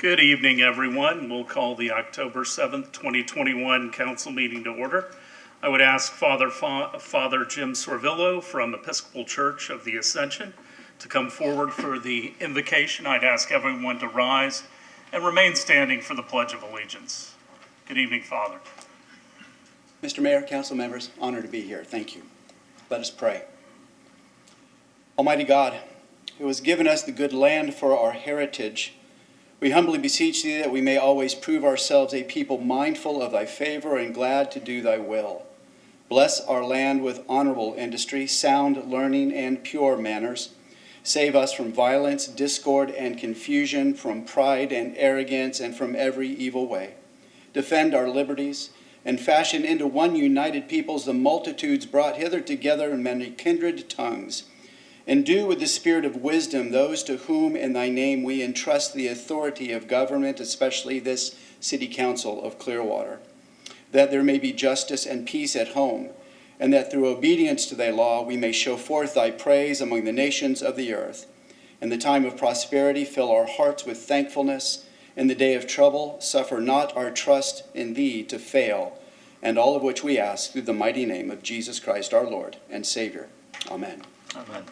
Good evening, everyone. We'll call the October 7th, 2021 council meeting to order. I would ask Father Jim Sorvillo from Episcopal Church of the Ascension to come forward for the invocation. I'd ask everyone to rise and remain standing for the Pledge of Allegiance. Good evening, Father. Mr. Mayor, council members, honored to be here. Thank you. Let us pray. Almighty God, who has given us the good land for our heritage, we humbly beseech thee that we may always prove ourselves a people mindful of thy favor and glad to do thy will. Bless our land with honorable industry, sound learning, and pure manners. Save us from violence, discord, and confusion, from pride and arrogance, and from every evil way. Defend our liberties, and fashion into one united peoples the multitudes brought hither together in many kindred tongues. Endue with the spirit of wisdom those to whom in thy name we entrust the authority of government, especially this city council of Clearwater, that there may be justice and peace at home, and that through obedience to thy law we may show forth thy praise among the nations of the earth. In the time of prosperity, fill our hearts with thankfulness. In the day of trouble, suffer not our trust in thee to fail, and all of which we ask through the mighty name of Jesus Christ, our Lord and Savior. Amen. Amen.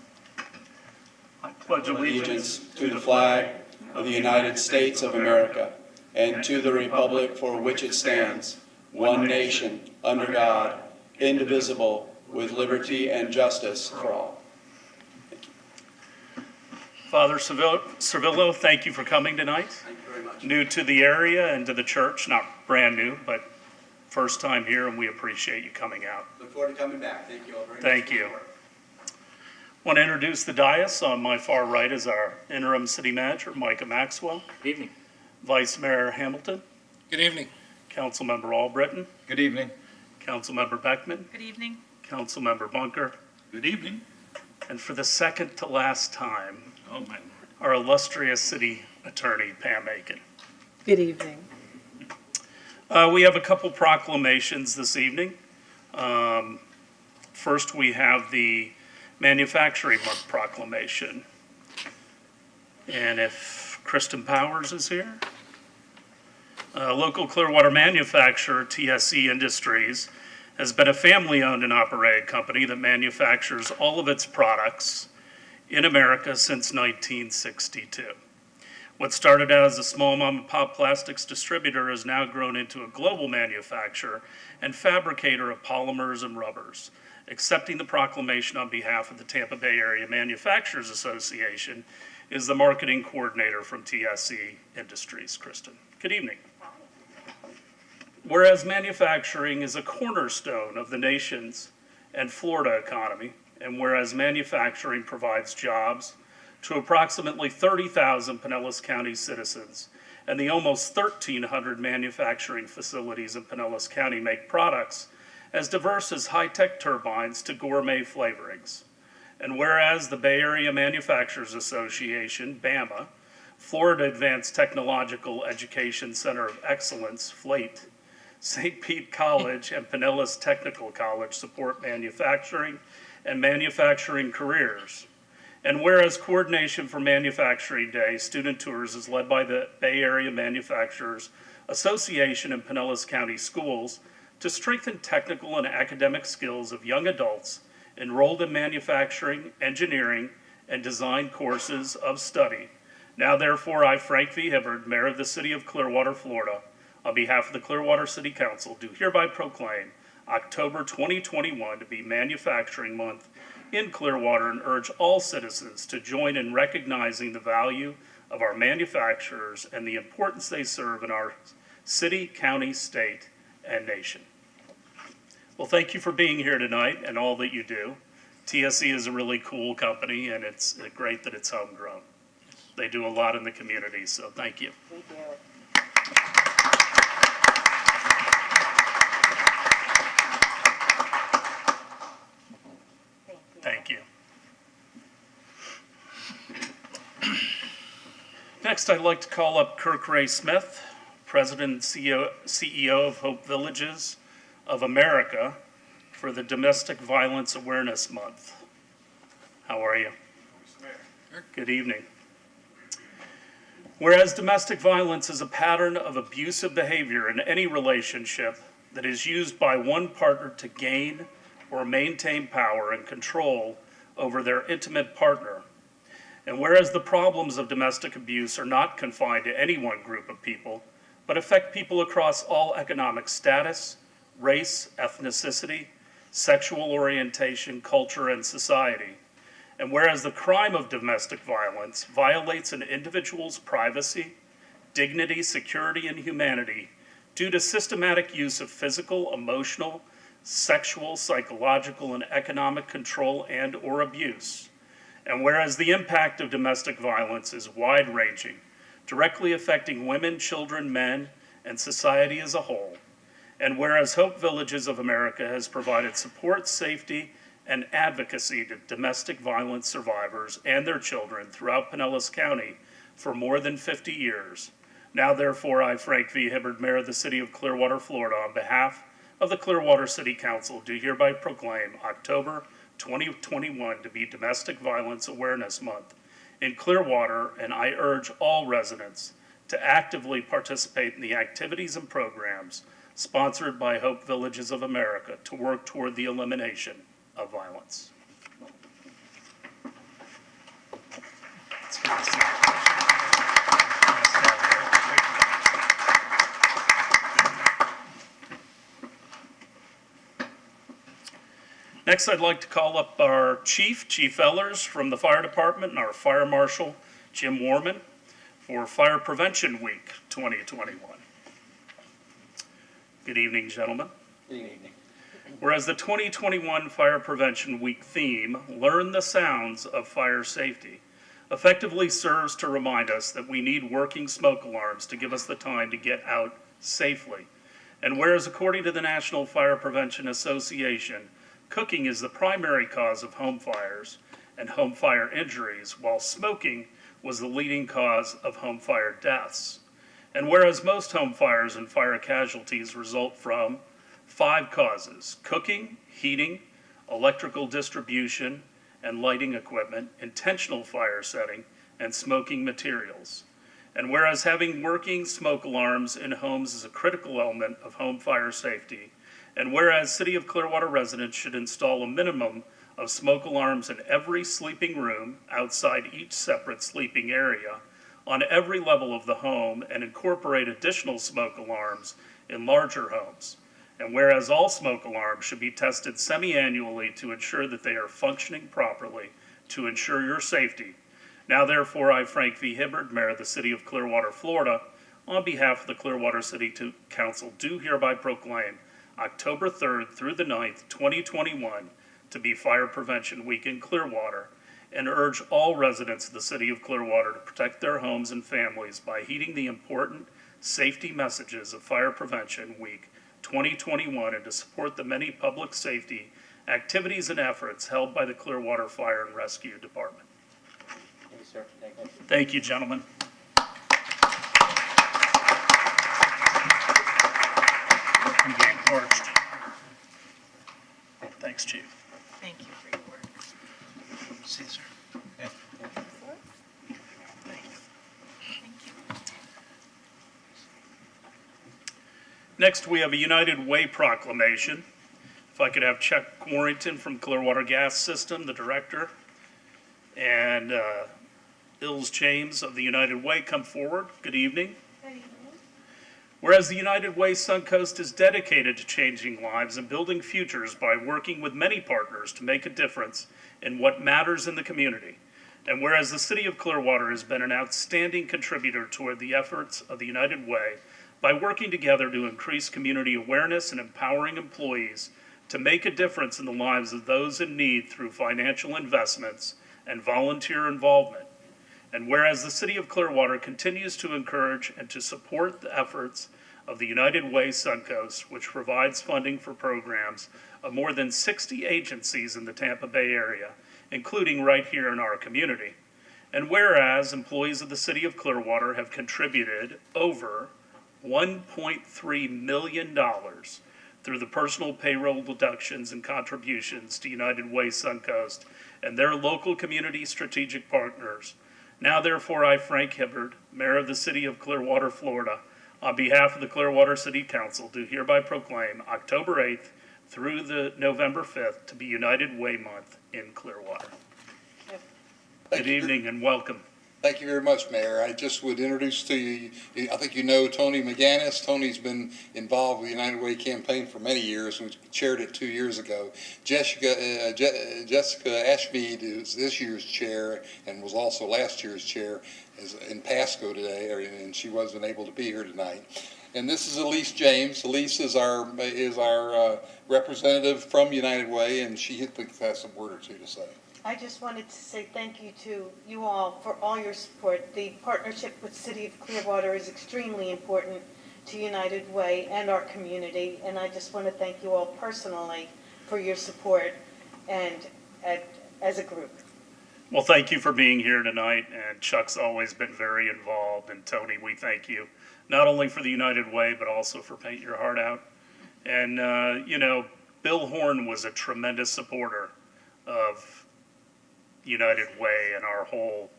I pledge Allegiance to the flag of the United States of America and to the republic for which it stands, one nation, under God, indivisible, with liberty and justice for all. Thank you. Father Servillo, thank you for coming tonight. Thank you very much. New to the area and to the church, not brand new, but first time here, and we appreciate you coming out. Look forward to coming back. Thank you all very much. Thank you. I want to introduce the dais. On my far right is our interim city manager, Micah Maxwell. Good evening. Vice Mayor Hamilton. Good evening. Councilmember Albritton. Good evening. Councilmember Beckman. Good evening. Councilmember Bunker. Good evening. And for the second to last time, Oh, my Lord. our illustrious city attorney, Pam Aiken. Good evening. We have a couple proclamations this evening. First, we have the Manufacturing Month proclamation. And if Kristen Powers is here. Local Clearwater manufacturer, TSC Industries, has been a family-owned and operated company that manufactures all of its products in America since 1962. What started out as a small mom-and-pop plastics distributor has now grown into a global manufacturer and fabricator of polymers and rubbers. Accepting the proclamation on behalf of the Tampa Bay Area Manufacturers Association is the marketing coordinator from TSC Industries, Kristen. Good evening. Whereas manufacturing is a cornerstone of the nation's and Florida economy, and whereas manufacturing provides jobs to approximately 30,000 Pinellas County citizens, and the almost 1,300 manufacturing facilities in Pinellas County make products as diverse as high-tech turbines to gourmet flavorings. And whereas the Bay Area Manufacturers Association, BAMA, Florida Advanced Technological Education Center of Excellence, FLATE, St. Pete College, and Pinellas Technical College support manufacturing and manufacturing careers. And whereas Coordination for Manufacturing Day Student Tours is led by the Bay Area Manufacturers Association and Pinellas County Schools to strengthen technical and academic skills of young adults enrolled in manufacturing, engineering, and design courses of study. Now therefore, I, Frank V. Hibbard, Mayor of the City of Clearwater, Florida, on behalf of the Clearwater City Council, do hereby proclaim October 2021 to be Manufacturing Month in Clearwater and urge all citizens to join in recognizing the value of our manufacturers and the importance they serve in our city, county, state, and nation. Well, thank you for being here tonight and all that you do. TSC is a really cool company, and it's great that it's homegrown. They do a lot in the community, so thank you. Thank you. Thank you. Next, I'd like to call up Kirk Ray Smith, President and CEO of Hope Villages of America, for the Domestic Violence Awareness Month. How are you? Good evening. Whereas domestic violence is a pattern of abusive behavior in any relationship that is used by one partner to gain or maintain power and control over their intimate partner. And whereas the problems of domestic abuse are not confined to any one group of people, but affect people across all economic status, race, ethnicity, sexual orientation, culture, and society. And whereas the crime of domestic violence violates an individual's privacy, dignity, security, and humanity due to systematic use of physical, emotional, sexual, psychological, and economic control and or abuse. And whereas the impact of domestic violence is wide-ranging, directly affecting women, children, men, and society as a whole. And whereas Hope Villages of America has provided support, safety, and advocacy to domestic violence survivors and their children throughout Pinellas County for more than 50 years. Now therefore, I, Frank V. Hibbard, Mayor of the City of Clearwater, Florida, on behalf of the Clearwater City Council, do hereby proclaim October 2021 to be Domestic Violence Awareness Month in Clearwater, and I urge all residents to actively participate in the activities and programs sponsored by Hope Villages of America to work toward the elimination of violence. Next, I'd like to call up our Chief Ellers from the Fire Department, and our Fire Marshal, Jim Warman, for Fire Prevention Week 2021. Good evening, gentlemen. Good evening. Whereas the 2021 Fire Prevention Week theme, Learn the Sounds of Fire Safety, effectively serves to remind us that we need working smoke alarms to give us the time to get out safely. And whereas according to the National Fire Prevention Association, cooking is the primary cause of home fires and home fire injuries, while smoking was the leading cause of home fire deaths. And whereas most home fires and fire casualties result from 5 causes: cooking, heating, electrical distribution and lighting equipment, intentional fire setting, and smoking materials. And whereas having working smoke alarms in homes is a critical element of home fire safety, and whereas City of Clearwater residents should install a minimum of smoke alarms in every sleeping room outside each separate sleeping area on every level of the home, and incorporate additional smoke alarms in larger homes. And whereas all smoke alarms should be tested semi-annually to ensure that they are functioning properly to ensure your safety. Now therefore, I, Frank V. Hibbard, Mayor of the City of Clearwater, Florida, on behalf of the Clearwater City Council, do hereby proclaim October 3rd through the 9th, 2021 to be Fire Prevention Week in Clearwater, and urge all residents of the City of Clearwater to protect their homes and families by heeding the important safety messages of Fire Prevention Week 2021 and to support the many public safety activities and efforts held by the Clearwater Fire and Rescue Department. Thank you, sir. Thank you. Thank you, gentlemen. I'm getting parched. Thanks, Chief. Thank you for your work. See you, sir. Thank you. Next, we have a United Way Proclamation. If I could have Chuck Warrington from Clearwater Gas System, the director, and Ills James of the United Way come forward. Good evening. Good evening. Whereas the United Way Suncoast is dedicated to changing lives and building futures by working with many partners to make a difference in what matters in the community. And whereas the City of Clearwater has been an outstanding contributor toward the efforts of the United Way by working together to increase community awareness and empowering employees to make a difference in the lives of those in need through financial investments and volunteer involvement. And whereas the City of Clearwater continues to encourage and to support the efforts of the United Way Suncoast, which provides funding for programs of more than 60 agencies in the Tampa Bay area, including right here in our community. And whereas employees of the City of Clearwater have contributed over $1.3 million through the personal payroll deductions and contributions to United Way Suncoast and their local community strategic partners. Now therefore, I, Frank Hibbard, Mayor of the City of Clearwater, Florida, on behalf of the Clearwater City Council, do hereby proclaim October 8th through the November 5th to be United Way Month in Clearwater. Good evening and welcome. Thank you very much, Mayor. I just would introduce to you, I think you know Tony McGannis. Tony's been involved with the United Way campaign for many years. We chaired it 2 years ago. Jessica Ashmead is this year's chair and was also last year's chair is in Pasco today, and she wasn't able to be here tonight. And this is Elise James. Elise is our representative from United Way, and she has a word or two to say. I just wanted to say thank you to you all for all your support. The partnership with City of Clearwater is extremely important to United Way and our community, and I just want to thank you all personally for your support and as a group. Well, thank you for being here tonight, and Chuck's always been very involved, and Tony, we thank you, not only for the United Way, but also for Paint Your Heart Out. And, Bill Horn was a tremendous supporter of United Way and our whole,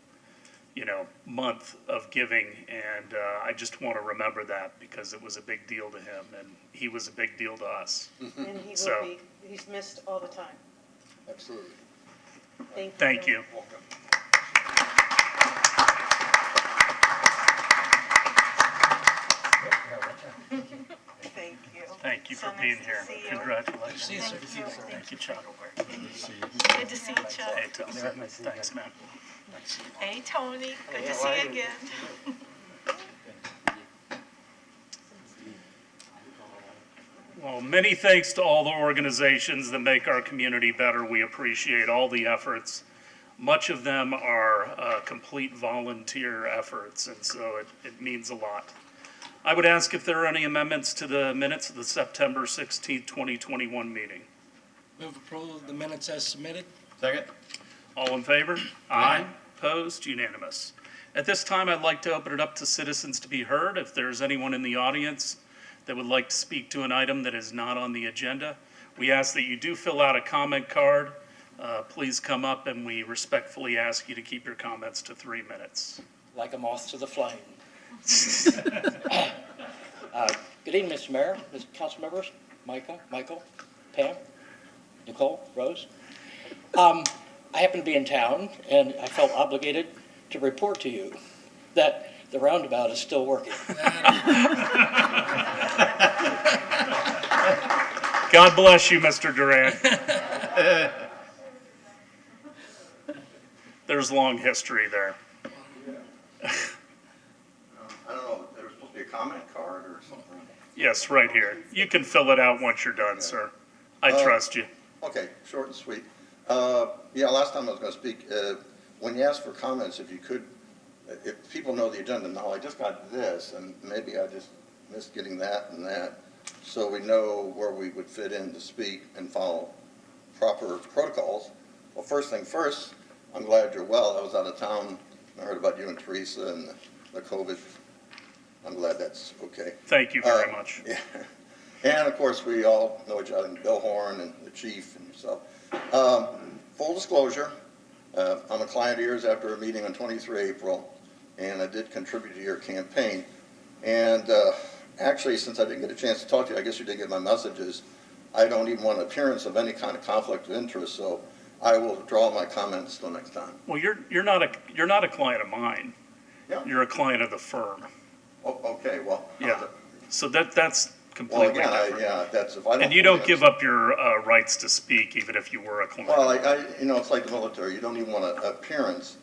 month of giving, and I just want to remember that because it was a big deal to him, and he was a big deal to us. And he So- will be, he's missed all the time. Absolutely. Thank you. Welcome. Thank you. Thank you So for nice being to here. see you. Congratulations. Thank you. Thank you, Chuck. Good to see you, Chuck. Hey, Tony. Thanks, man. Hey, Tony. Good to see you again. Well, many thanks to all the organizations that make our community better. We appreciate all the efforts. Much of them are complete volunteer efforts, and so it means a lot. I would ask if there are any amendments to the minutes of the September 16th, 2021 meeting. Move approval of the minutes as submitted. Second. All in favor? Aye. Opposed? Unanimous. At this time, I'd like to open it up to citizens to be heard. If there's anyone in the audience that would like to speak to an item that is not on the agenda, we ask that you do fill out a comment card. Please come up, and we respectfully ask you to keep your comments to 3 minutes. Like a moth to the flame. Good evening, Mr. Mayor, Mr. Council members, Michael, Pam, Nicole, Rose. I happen to be in town, and I felt obligated to report to you that the roundabout is still working. God bless you, Mr. Durant. There's long history there. I don't know, there was supposed to be a comment card or something. Yes, right here. You can fill it out once you're done, sir. I trust you. Okay, short and sweet. Last time I was gonna speak, when you ask for comments, if you could, if people know the agenda, now I just got this, and maybe I just missed getting that and that, so we know where we would fit in to speak and follow proper protocols. Well, first thing first, I'm glad you're well. I was out of town. I heard about you and Teresa and the COVID. I'm glad that's okay. Thank you very much. Yeah. And of course, we all know each other, Bill Horn and the chief and yourself. Full disclosure, I'm a client of yours after a meeting on 23 April, and I did contribute to your campaign. And actually, since I didn't get a chance to talk to you, I guess you did get my messages. I don't even want an appearance of any kind of conflict of interest, so I will withdraw my comments till next time. Well, you're not a client of mine. Yeah. You're a client of the firm. Oh, okay, well. Yeah. So that's Well, completely again, different. that's if I don't. And you don't give up your rights to speak, even if you were a client. Well, it's like the military. You don't even want an appearance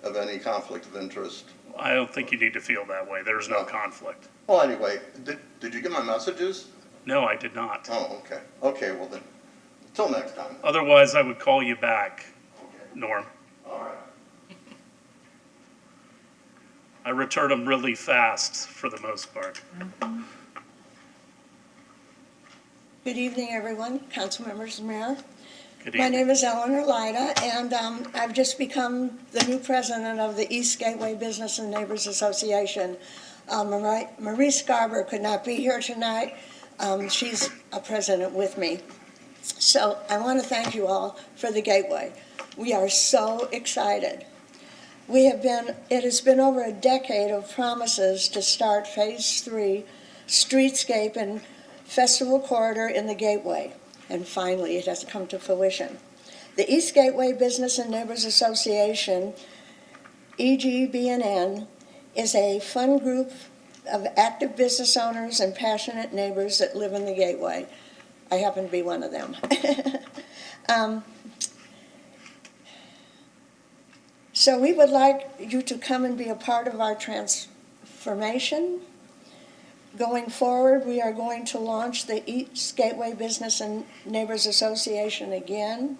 of any conflict of interest. I don't think you need to feel that way. There's no No. conflict. Well, anyway, did you get my messages? No, I did not. Oh, okay. Okay, well then, till next time. Otherwise, I would call you back, Okay, Norm. all right. I return them really fast for the most part. Good evening, everyone, council members and mayor. Good My evening. name is Eleanor Lyda, and I've just become the new president of the East Gateway Business and Neighbors Association. Marie Scarber could not be here tonight. She's a president with me. So I want to thank you all for the Gateway. We are so excited. It has been over a decade of promises to start Phase 3 streetscape and festival corridor in the Gateway, and finally it has come to fruition. The East Gateway Business and Neighbors Association, EGBNN, is a fun group of active business owners and passionate neighbors that live in the Gateway. I happen to be one of them. So we would like you to come and be a part of our transformation. Going forward, we are going to launch the East Gateway Business and Neighbors Association again.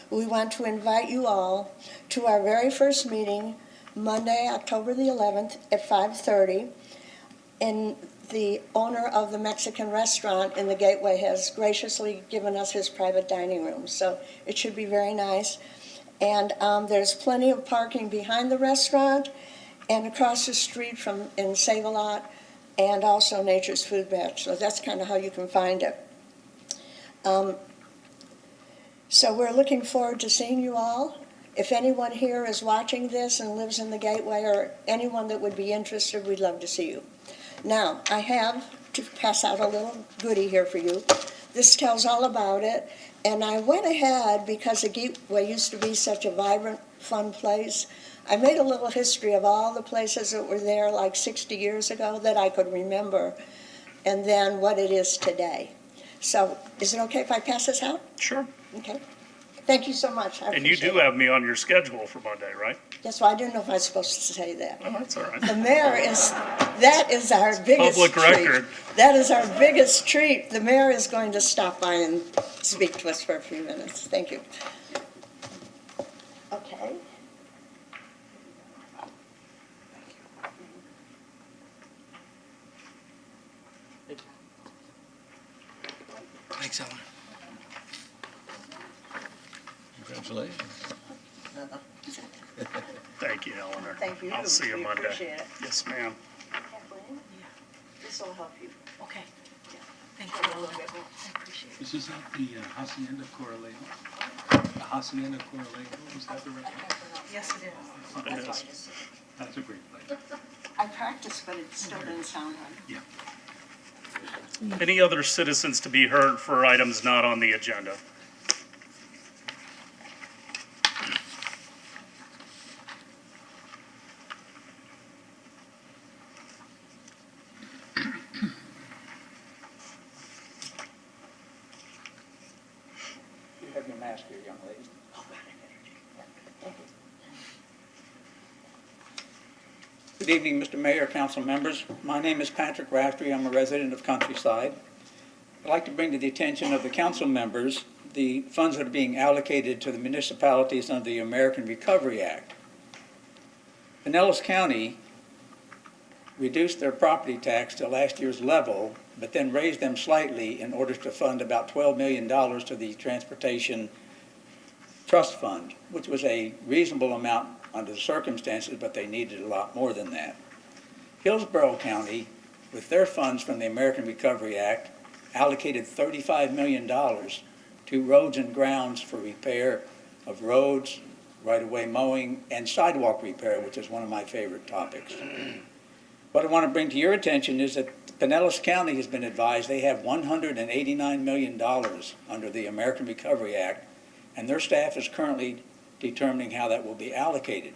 We want to invite you all to our very first meeting, Monday, October the 11th at 5:30. And the owner of the Mexican restaurant in the Gateway has graciously given us his private dining room, so it should be very nice. And there's plenty of parking behind the restaurant and across the street from in Save-A-Lot, and also Nature's Food Batch. So that's kind of how you can find it. So we're looking forward to seeing you all. If anyone here is watching this and lives in the Gateway, or anyone that would be interested, we'd love to see you. Now, I have to pass out a little goodie here for you. This tells all about it. And I went ahead, because the Gateway used to be such a vibrant, fun place, I made a little history of all the places that were there like 60 years ago that I could remember, and then what it is today. So is it okay if I pass this out? Sure. Okay. Thank you so much. I And you appreciate do it. have me on your schedule for Monday, right? Yes, well, I didn't know if I was supposed to say that. Oh, that's all right. The mayor that is our biggest Public treat. record. That is our biggest treat. The mayor is going to stop by and speak to us for a few minutes. Thank you. Okay. Thanks, Ellen. Congratulations. Thank you, Eleanor. Thank you. I'll see you We Monday. appreciate it. Yes, ma'am. Kathleen, this will help you. Okay. Thank you. A little bit more. I appreciate it. Is this at the Hacienda Corralejo? The Hacienda Corralejo, is that the restaurant? Yes, it is. It is. That's a great place. I practiced, but it still didn't sound right. Yeah. Any other citizens to be heard for items not on the agenda? You have your mask here, young lady. Good evening, Mr. Mayor, council members. My name is Patrick Raftery. I'm a resident of Countryside. I'd like to bring to the attention of the council members the funds that are being allocated to the municipalities under the American Recovery Act. Pinellas County reduced their property tax to last year's level, but then raised them slightly in order to fund about $12 million to the Transportation Trust Fund, which was a reasonable amount under the circumstances, but they needed a lot more than that. Hillsborough County, with their funds from the American Recovery Act, allocated $35 million to roads and grounds for repair of roads, right-of-way mowing, and sidewalk repair, which is one of my favorite topics. What I want to bring to your attention is that Pinellas County has been advised they have $189 million under the American Recovery Act, and their staff is currently determining how that will be allocated.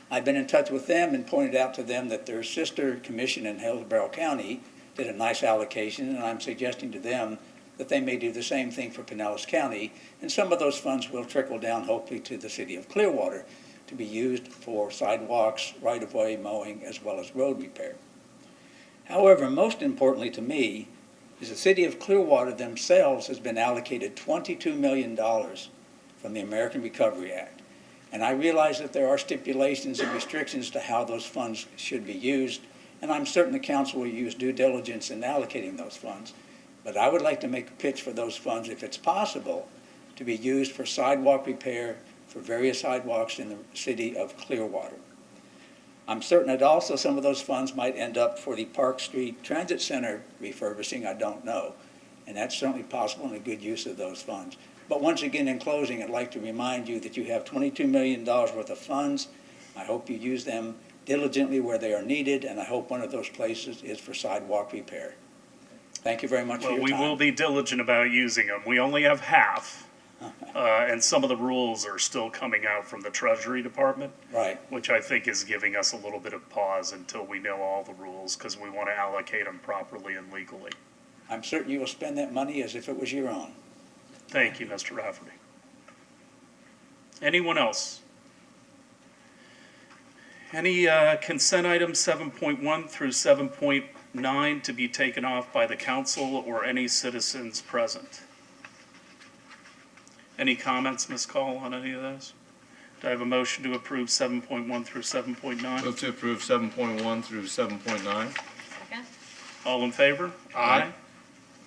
I've been in touch with them and pointed out to them that their sister commission in Hillsborough County did a nice allocation, and I'm suggesting to them that they may do the same thing for Pinellas County, and some of those funds will trickle down hopefully to the city of Clearwater to be used for sidewalks, right-of-way mowing, as well as road repair. However, most importantly to me is the city of Clearwater themselves has been allocated $22 million from the American Recovery Act. And I realize that there are stipulations and restrictions to how those funds should be used, and I'm certain the council will use due diligence in allocating those funds. But I would like to make a pitch for those funds, if it's possible, to be used for sidewalk repair for various sidewalks in the city of Clearwater. I'm certain that also some of those funds might end up for the Park Street Transit Center refurbishing, I don't know. And that's certainly possible and a good use of those funds. But once again, in closing, I'd like to remind you that you have $22 million worth of funds. I hope you use them diligently where they are needed, and I hope one of those places is for sidewalk repair. Thank you very much for Well, your we time. will be diligent about using them. We only have half, and some of the rules are still coming out from the Treasury Department, Right. which I think is giving us a little bit of pause until we know all the rules, because we want to allocate them properly and legally. I'm certain you will spend that money as if it was your own. Thank you, Mr. Rafferty. Anyone else? Any consent items 7.1 through 7.9 to be taken off by the council or any citizens present? Any comments, Ms. Call, on any of those? Do I have a motion to approve 7.1 through 7.9? Move to approve 7.1 through 7.9. Second? All in favor? Aye.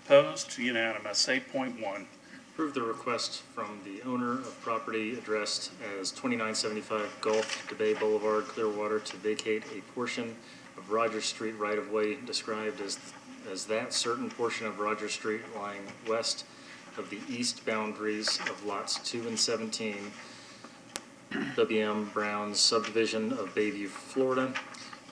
Opposed? Unanimous. 8.1. Approve the request from the owner of property addressed as 2975 Gulf to Bay Boulevard, Clearwater, to vacate a portion of Rogers Street right-of-way described as that certain portion of Rogers Street lying west of the east boundaries of lots 2 and 17, W.M. Brown's subdivision of Bayview, Florida,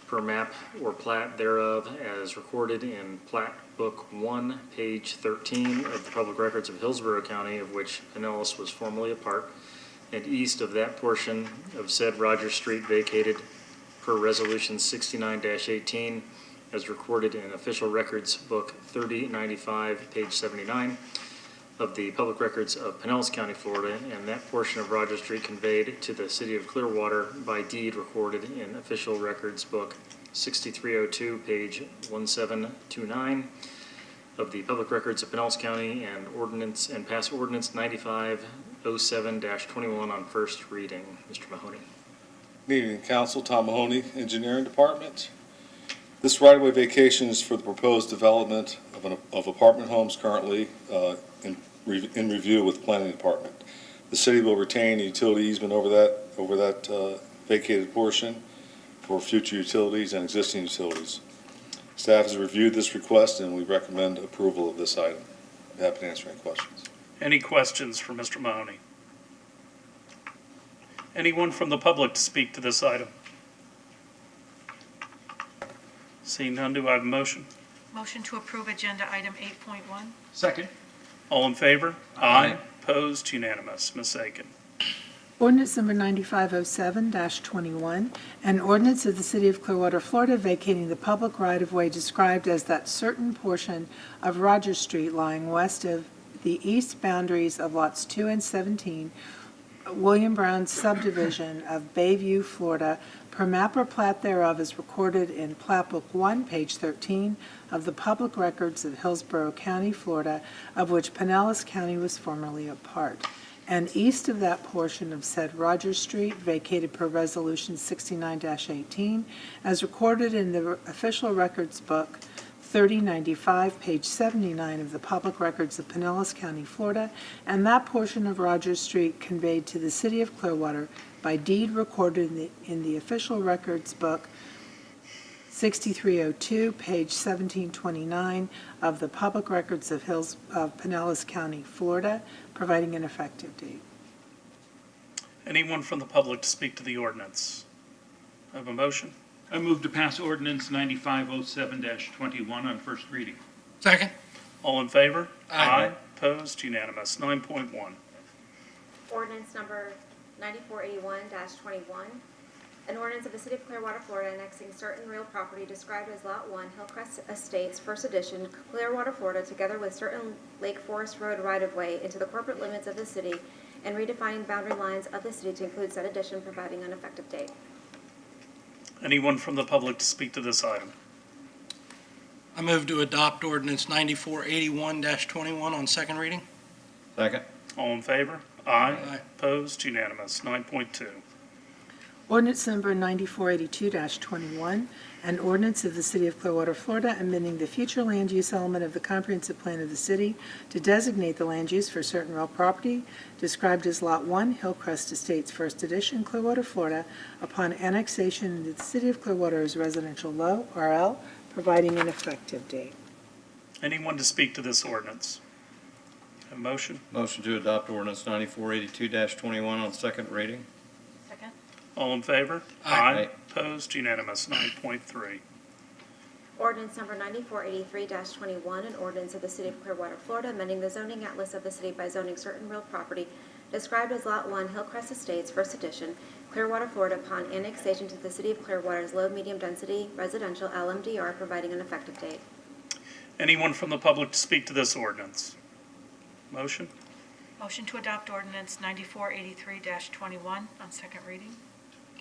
per map or plat thereof as recorded in Plat Book 1, page 13 of the Public Records of Hillsborough County, of which Pinellas was formerly a part, and east of that portion of said Rogers Street vacated per Resolution 69-18 as recorded in Official Records Book 3095, page 79 of the Public Records of Pinellas County, Florida, and that portion of Rogers Street conveyed to the City of Clearwater by deed recorded in Official Records Book 6302, page 1729 of the Public Records of Pinellas County, and Ordinance, and pass Ordinance 9507-21 on first reading. Mr. Mahoney. Good evening, Council. Tom Mahoney, Engineering Department. This right-of-way vacation is for the proposed development of apartment homes currently in review with the Planning Department. The city will retain a utility easement over that vacated portion for future utilities and existing utilities. Staff has reviewed this request and we recommend approval of this item. I'm happy to answer any questions. Any questions for Mr. Mahoney? Anyone from the public to speak to this item? Seeing none, do I have a motion? Motion to approve agenda item 8.1. Second? All in favor? Aye. Opposed? Unanimous. Ms. Aiken. Ordinance number 9507-21, an ordinance of the City of Clearwater, Florida, vacating the public right-of-way described as that certain portion of Rogers Street lying west of the east boundaries of lots 2 and 17, William Brown's subdivision of Bayview, Florida, per map or plat thereof is recorded in Plat Book 1, page 13 of the Public Records of Hillsborough County, Florida, of which Pinellas County was formerly a part, and east of that portion of said Rogers Street, vacated per Resolution 69-18, as recorded in the Official Records Book 3095, page 79 of the Public Records of Pinellas County, Florida, and that portion of Rogers Street conveyed to the City of Clearwater by deed recorded in the Official Records Book 6302, page 1729 of the Public Records of Pinellas County, Florida, providing an effective date. Anyone from the public to speak to the ordinance? I have a motion. I move to pass ordinance 9507-21 on first reading. Second? All in favor? Aye. Opposed? Unanimous. 9.1. Ordinance number 9481-21, an ordinance of the City of Clearwater, Florida, annexing certain real property described as Lot 1, Hillcrest Estates, First Edition, Clearwater, Florida, together with certain Lake Forest Road right-of-way into the corporate limits of the city, and redefining boundary lines of the city to include said addition, providing an effective date. Anyone from the public to speak to this item? I move to adopt ordinance 9481-21 on second reading. Second. All in favor? Aye. Aye. Opposed? Unanimous. 9.2. Ordinance number 9482-21, an ordinance of the City of Clearwater, Florida, amending the future land use element of the comprehensive plan of the city to designate the land use for certain real property described as Lot 1, Hillcrest Estates, First Edition, Clearwater, Florida, upon annexation into the City of Clearwater as residential low, RL, providing an effective date. Anyone to speak to this ordinance? A motion? Motion to adopt ordinance 9482-21 on second reading. Second? All in favor? Aye. Opposed? Unanimous. 9.3. Ordinance number 9483-21, an ordinance of the City of Clearwater, Florida, amending the zoning atlas of the city by zoning certain real property described as Lot 1, Hillcrest Estates, First Edition, Clearwater, Florida, upon annexation to the City of Clearwater's low-medium density residential LMDR, providing an effective date. Anyone from the public to speak to this ordinance? Motion? Motion to adopt ordinance 9483-21 on second reading.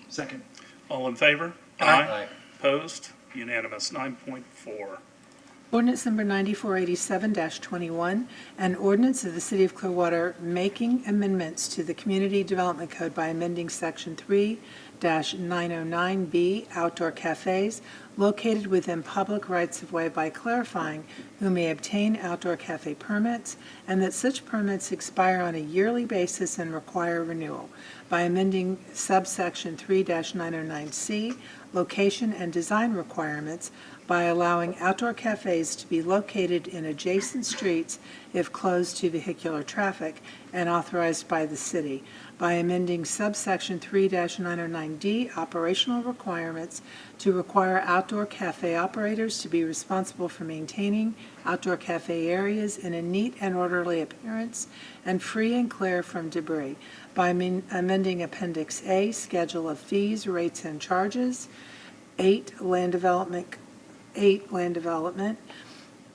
Second. All in favor? Aye. Opposed? Unanimous. 9.4. Ordinance number 9487-21, an ordinance of the City of Clearwater making amendments to the Community Development Code by amending Section 3-909B, outdoor cafes located within public rights-of-way by clarifying who may obtain outdoor cafe permits, and that such permits expire on a yearly basis and require renewal, by amending subsection 3-909C, location and design requirements, by allowing outdoor cafes to be located in adjacent streets if closed to vehicular traffic and authorized by the city, by amending subsection 3-909D, operational requirements, to require outdoor cafe operators to be responsible for maintaining outdoor cafe areas in a neat and orderly appearance and free and clear from debris, by amending Appendix A, Schedule of Fees, Rates, and Charges, 8, Land Development,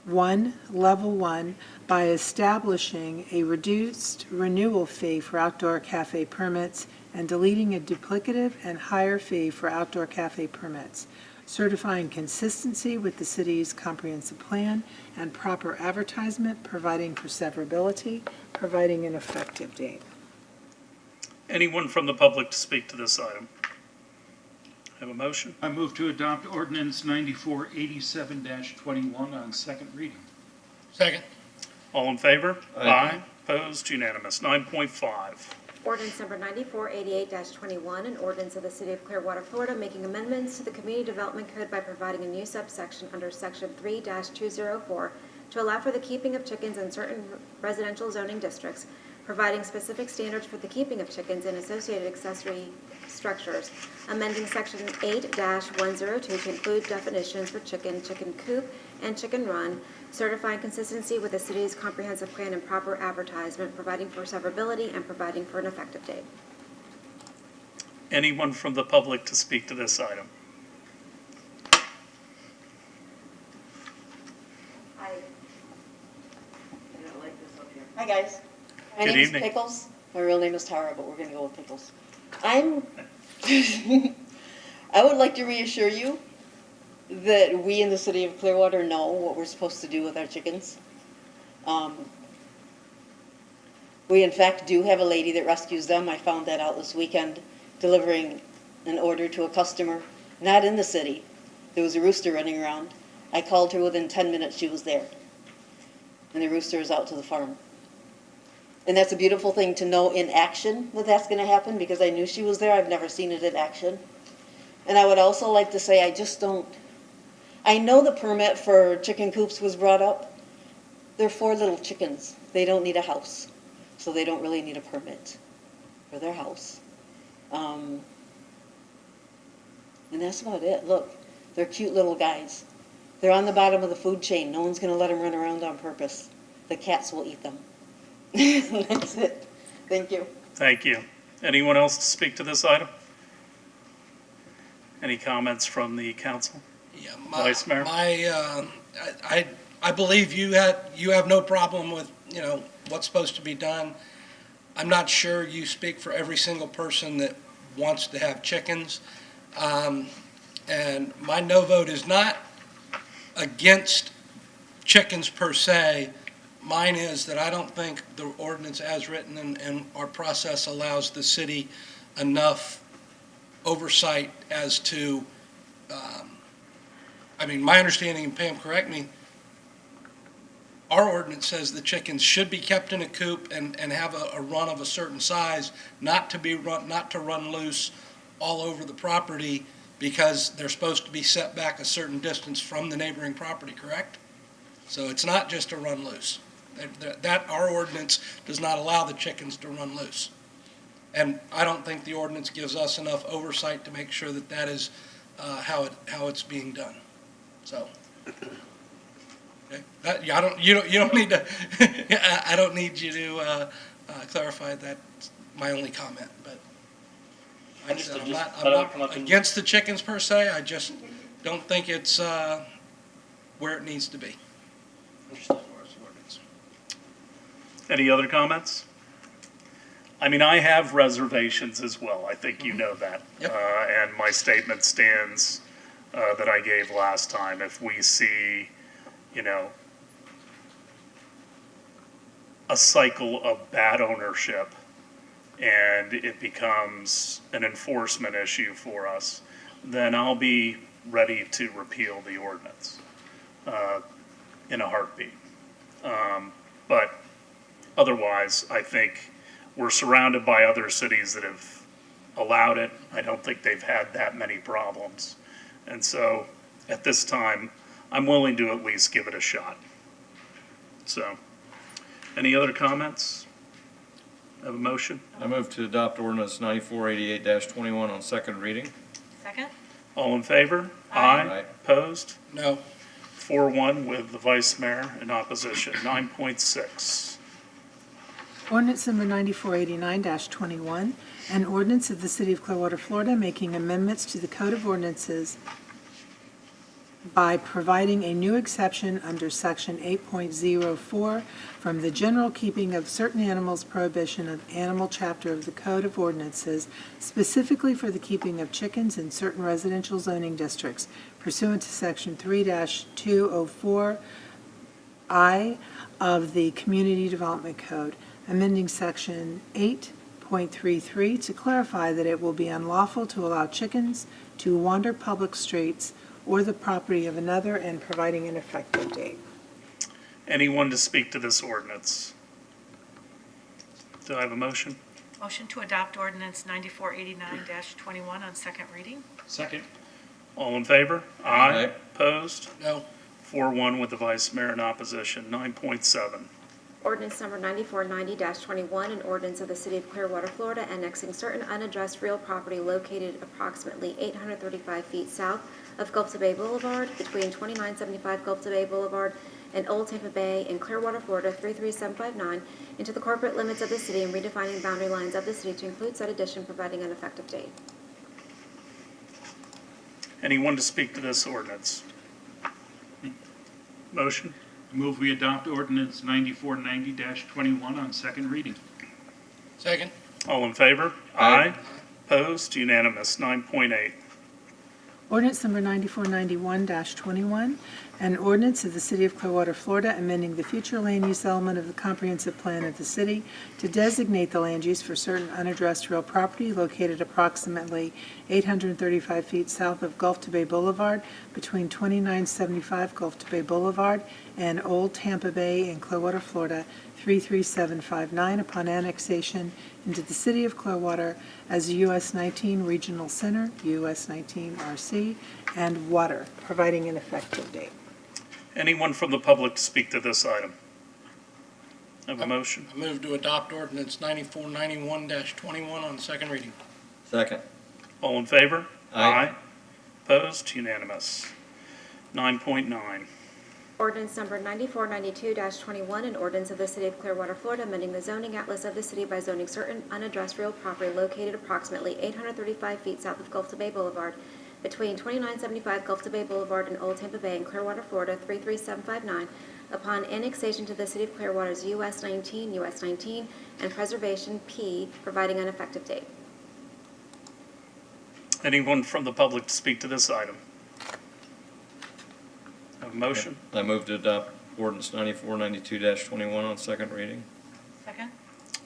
1, Level 1, by establishing a reduced renewal fee for outdoor cafe permits and deleting a duplicative and higher fee for outdoor cafe permits, certifying consistency with the city's comprehensive plan and proper advertisement, providing for severability, providing an effective date. Anyone from the public to speak to this item? Have a motion? I move to adopt ordinance 9487-21 on second reading. Second. All in favor? Aye. Opposed? Unanimous. 9.5. Ordinance number 9488-21, an ordinance of the City of Clearwater, Florida, making amendments to the Community Development Code by providing a new subsection under Section 3-204 to allow for the keeping of chickens in certain residential zoning districts, providing specific standards for the keeping of chickens and associated accessory structures, amending Section 8-102 to include definitions for chicken, chicken coop, and chicken run, certifying consistency with the city's comprehensive plan and proper advertisement, providing for severability, and providing for an effective date. Anyone from the public to speak to this item? Hi, guys. My Good name is evening. Pickles. My real name is Tara, but we're going to go with Pickles. I would like to reassure you that we in the city of Clearwater know what we're supposed to do with our chickens. We in fact do have a lady that rescues them. I found that out this weekend, delivering an order to a customer, not in the city. There was a rooster running around. I called her, within 10 minutes she was there. And the rooster is out to the farm. And that's a beautiful thing to know in action that that's going to happen, because I knew she was there. I've never seen it in action. And I would also like to say I know the permit for chicken coops was brought up. They're 4 little chickens. They don't need a house. So they don't really need a permit for their house. And that's about it. Look, they're cute little guys. They're on the bottom of the food chain. No one's going to let them run around on purpose. The cats will eat them. That's it. Thank you. Thank you. Anyone else to speak to this item? Any comments from the council? Yeah, Vice Mayor? I believe you have no problem with, what's supposed to be done. I'm not sure you speak for every single person that wants to have chickens. And my no vote is not against chickens per se. Mine is that I don't think the ordinance as written and our process allows the city enough oversight as to, my understanding, and Pam, correct me, our ordinance says the chickens should be kept in a coop and have a run of a certain size, not to run loose all over the property, because they're supposed to be set back a certain distance from the neighboring property, correct? So it's not just a run loose. Our ordinance does not allow the chickens to run loose. And I don't think the ordinance gives us enough oversight to make sure that that is how it's being done. So, okay. You don't need to, I don't need you to clarify that. My only comment, but like I said, I'm not against the chickens per se. I just don't think it's where it needs to be. Any other comments? I mean, I have reservations as well. I think you know that. Yep. And my statement stands that I gave last time. If we see, a cycle of bad ownership and it becomes an enforcement issue for us, then I'll be ready to repeal the ordinance in a heartbeat. But otherwise, I think we're surrounded by other cities that have allowed it. I don't think they've had that many problems. And so at this time, I'm willing to at least give it a shot. So, any other comments? Have a motion? I move to adopt ordinance 9488-21 on second reading. Second? All in favor? Aye. Opposed? No. 4-1 with the vice mayor in opposition. 9.6. Ordinance number 9489-21, an ordinance of the City of Clearwater, Florida, making amendments to the Code of Ordinances by providing a new exception under Section 8.04 from the general keeping of certain animals prohibition of Animal Chapter of the Code of Ordinances, specifically for the keeping of chickens in certain residential zoning districts pursuant to Section 3-204I of the Community Development Code, amending Section 8.33 to clarify that it will be unlawful to allow chickens to wander public streets or the property of another, and providing an effective date. Anyone to speak to this ordinance? Do I have a motion? Motion to adopt ordinance 9489-21 on second reading. Second. All in favor? Aye. Opposed? No. 4-1 with the vice mayor in opposition. 9.7. Ordinance number 9490-21, an ordinance of the City of Clearwater, Florida, annexing certain unaddressed real property located approximately 835 feet south of Gulf to Bay Boulevard, between 2975 Gulf to Bay Boulevard and Old Tampa Bay in Clearwater, Florida 33759, into the corporate limits of the city and redefining boundary lines of the city to include said addition, providing an effective date. Anyone to speak to this ordinance? Motion? Move we adopt ordinance 9490-21 on second reading. Second. All in favor? Aye. Opposed? Unanimous. 9.8. Ordinance number 9491-21, an ordinance of the City of Clearwater, Florida, amending the future land use element of the comprehensive plan of the city to designate the land use for certain unaddressed real property located approximately 835 feet south of Gulf to Bay Boulevard, between 2975 Gulf to Bay Boulevard and Old Tampa Bay in Clearwater, Florida 33759, upon annexation into the City of Clearwater as US 19 Regional Center, US 19 RC, and water, providing an effective date. Anyone from the public to speak to this item? Have a motion? I move to adopt ordinance 9491-21 on second reading. Second. All in favor? Aye. Opposed? Unanimous. 9.9. Ordinance number 9492-21, an ordinance of the City of Clearwater, Florida, amending the zoning atlas of the city by zoning certain unaddressed real property located approximately 835 feet south of Gulf to Bay Boulevard, between 2975 Gulf to Bay Boulevard and Old Tampa Bay in Clearwater, Florida 33759, upon annexation to the City of Clearwater's US 19, and Preservation P, providing an effective date. Anyone from the public to speak to this item? Have a motion? I move to adopt ordinance 9492-21 on second reading. Second?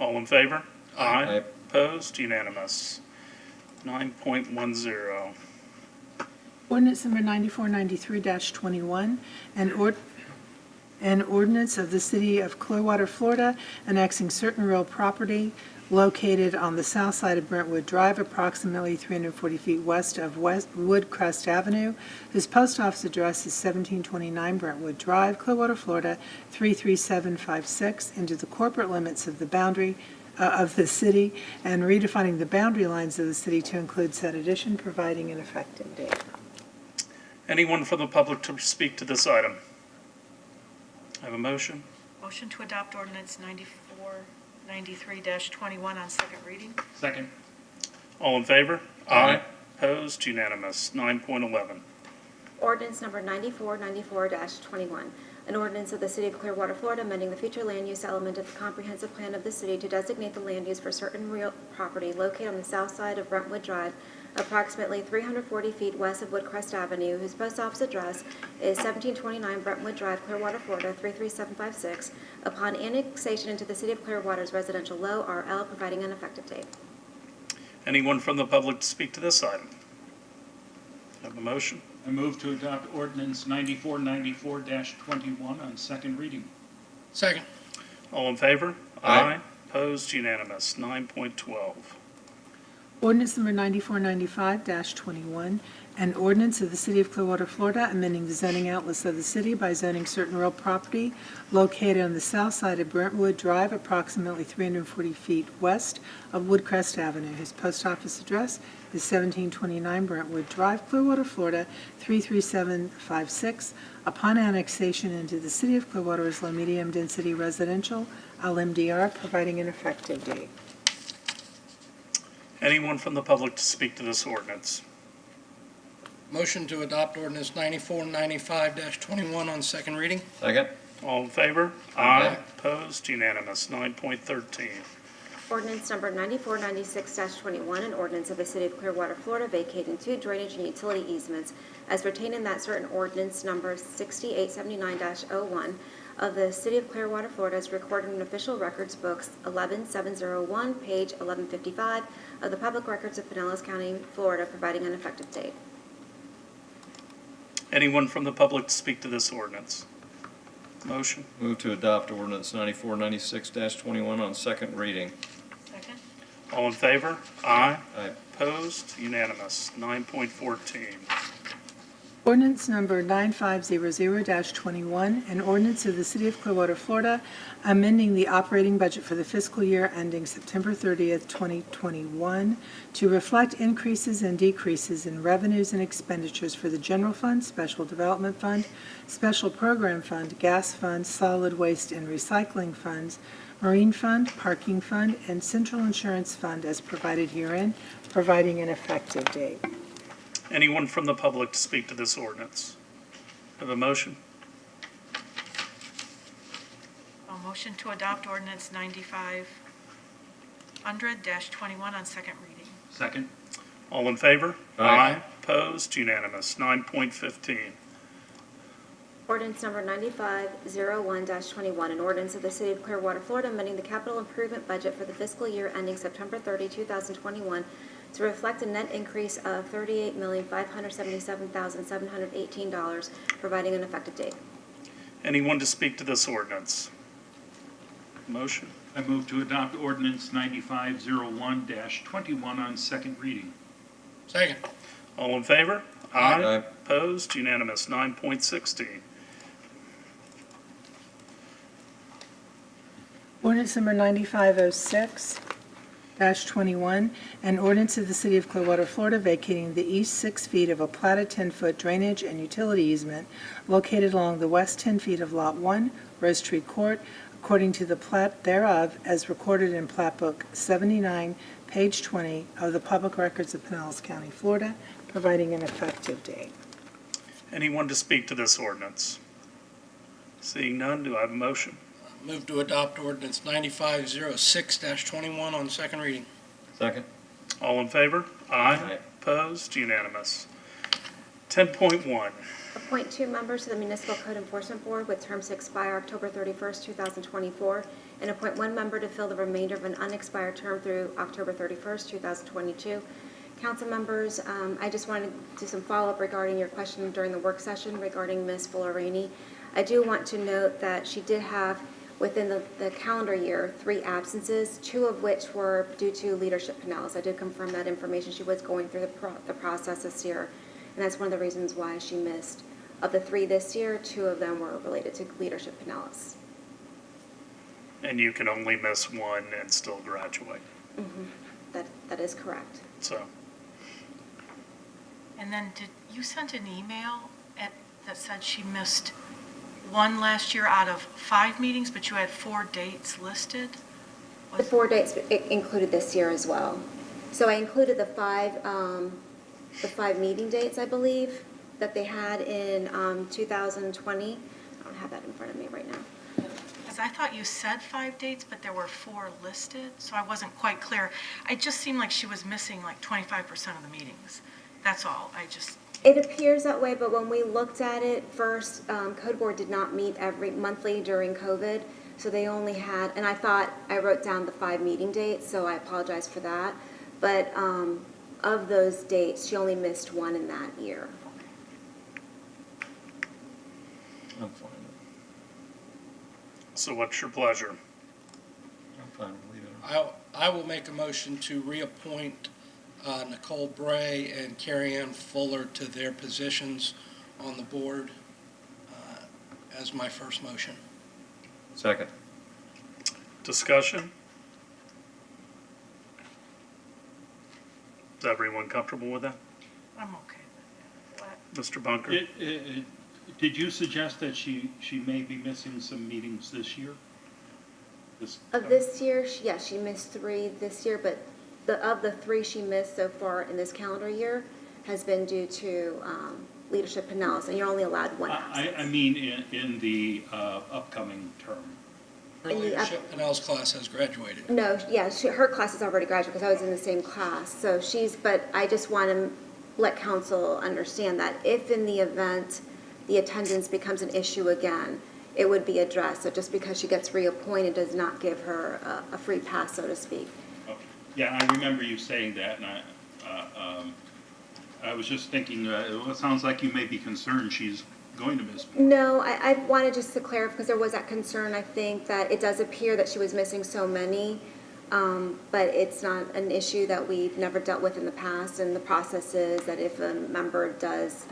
All in favor? Aye. Opposed? Unanimous. 9.10. Ordinance number 9493-21, an ordinance of the City of Clearwater, Florida, annexing certain real property located on the south side of Brentwood Drive, approximately 340 feet west of Woodcrest Avenue, whose post office address is 1729 Brentwood Drive, Clearwater, Florida 33756, into the corporate limits of the boundary of the city and redefining the boundary lines of the city to include said addition, providing an effective date. Anyone from the public to speak to this item? I have a motion. Motion to adopt ordinance 9493-21 on second reading. Second. All in favor? Aye. Opposed? Unanimous. 9.11. Ordinance number 9494-21, an ordinance of the City of Clearwater, Florida, amending the future land use element of the comprehensive plan of the city to designate the land use for certain real property located on the south side of Brentwood Drive, approximately 340 feet west of Woodcrest Avenue, whose post office address is 1729 Brentwood Drive, Clearwater, Florida, 33756, upon annexation into the City of Clearwater's residential low RL, providing an effective date. Anyone from the public to speak to this item? I have a motion. I move to adopt ordinance 9494-21 on second reading. Second. All in favor? Aye. Opposed? Unanimous. 9.12. Ordinance number 9495-21, an ordinance of the City of Clearwater, Florida, amending the zoning outlets of the city by zoning certain real property located on the south side of Brentwood Drive, approximately 340 feet west of Woodcrest Avenue. His post office address is 1729 Brentwood Drive, Clearwater, Florida, 33756. Upon annexation into the City of Clearwater as low-medium density residential, LMDR, providing an effective date. Anyone from the public to speak to this ordinance? Motion to adopt ordinance 9495-21 on second reading. Second. All in favor? Aye. Opposed? Unanimous. 9.13. Ordinance number 9496-21, an ordinance of the City of Clearwater, Florida, vacating 2 drainage and utility easements as pertained in that certain ordinance number 6879-01 of the City of Clearwater, Florida, as recorded in official records books 11701, page 1155 of the Public Records of Pinellas County, Florida, providing an effective date. Anyone from the public to speak to this ordinance? Motion. Move to adopt ordinance 9496-21 on second reading. Second. All in favor? Aye. Aye. Opposed? Unanimous. 9.14. Ordinance number 9500-21, an ordinance of the City of Clearwater, Florida, amending the operating budget for the fiscal year ending September 30th, 2021, to reflect increases and decreases in revenues and expenditures for the General Fund, Special Development Fund, Special Program Fund, Gas Fund, Solid Waste and Recycling Funds, Marine Fund, Parking Fund, and Central Insurance Fund as provided herein, providing an effective date. Anyone from the public to speak to this ordinance? Have a motion? A motion to adopt ordinance 9500-21 on second reading. Second. All in favor? Aye. Opposed? Unanimous. 9.15. Ordinance number 9501-21, an ordinance of the City of Clearwater, Florida, amending the capital improvement budget for the fiscal year ending September 30, 2021, to reflect a net increase of $38,577,718, providing an effective date. Anyone to speak to this ordinance? Motion. I move to adopt ordinance 9501-21 on second reading. Second. All in favor? Aye. Opposed? Unanimous. 9.16. Ordinance number 9506-21, an ordinance of the City of Clearwater, Florida, vacating the east 6 feet of a platted 10-foot drainage and utility easement located along the west 10 feet of Lot 1, Rose Tree Court, according to the plat thereof, as recorded in Plat Book 79, page 20 of the Public Records of Pinellas County, Florida, providing an effective date. Anyone to speak to this ordinance? Seeing none, do I have a motion? Move to adopt ordinance 9506-21 on second reading. Second. All in favor? Aye. Opposed? Unanimous. 10.1. Appoint 2 members to the Municipal Code Enforcement Board with terms to expire October 31st, 2024, and appoint 1 member to fill the remainder of an unexpired term through October 31st, 2022. Council members, I just wanted to do some follow-up regarding your question during the work session regarding Ms. Fuller-Rainey. I do want to note that she did have, within the calendar year, 3 absences, 2 of which were due to leadership Pinellas. I did confirm that information. She was going through the process this year, and that's one of the reasons why she missed. Of the 3 this year, 2 of them were related to leadership Pinellas. and you can only miss one and still graduate. That is correct. So, And then did you send an email that said she missed one last year out of 5 meetings, but you had 4 dates listed? The 4 dates included this year as well. So I included the five meeting dates, I believe, that they had in 2020. I don't have that in front of me right now. Because I thought you said 5 dates, but there were 4 listed, so I wasn't quite clear. It just seemed like she was missing like 25% of the meetings. That's all. It appears that way, but when we looked at it first, Code Board did not meet every monthly during COVID, so they only had, and I wrote down the 5 meeting dates, so I apologize for that. But of those dates, she only missed 1 in that year. I'm fine. so what's your pleasure? I'm fine with leaving it. I will make a motion to reappoint Nicole Bray and Carrie Ann Fuller to their positions on the board as my first motion. Second. Discussion? Is everyone comfortable with that? I'm okay with that. Mr. Bunker? Did you suggest that she may be missing some meetings this year? Of this year, she missed 3 this year, but of the 3 she missed so far in this calendar year has been due to leadership analysis, and you're only allowed 1 absence. I mean in the upcoming term. Her leadership Pennell's class has graduated. No, yeah, her class is already graduated because I was in the same class. So but I just want to let council understand that if in the event the attendance becomes an issue again, it would be addressed. So just because she gets reappointed does not give her a free pass, so to speak. Okay. Yeah, I remember you saying that, and I was just thinking, it sounds like you may be concerned she's going to miss more. No, I wanted just to clarify, because there was that concern, I think, that it does appear that she was missing so many, but it's not an issue that we've never dealt with in the past, and the process is that if a member does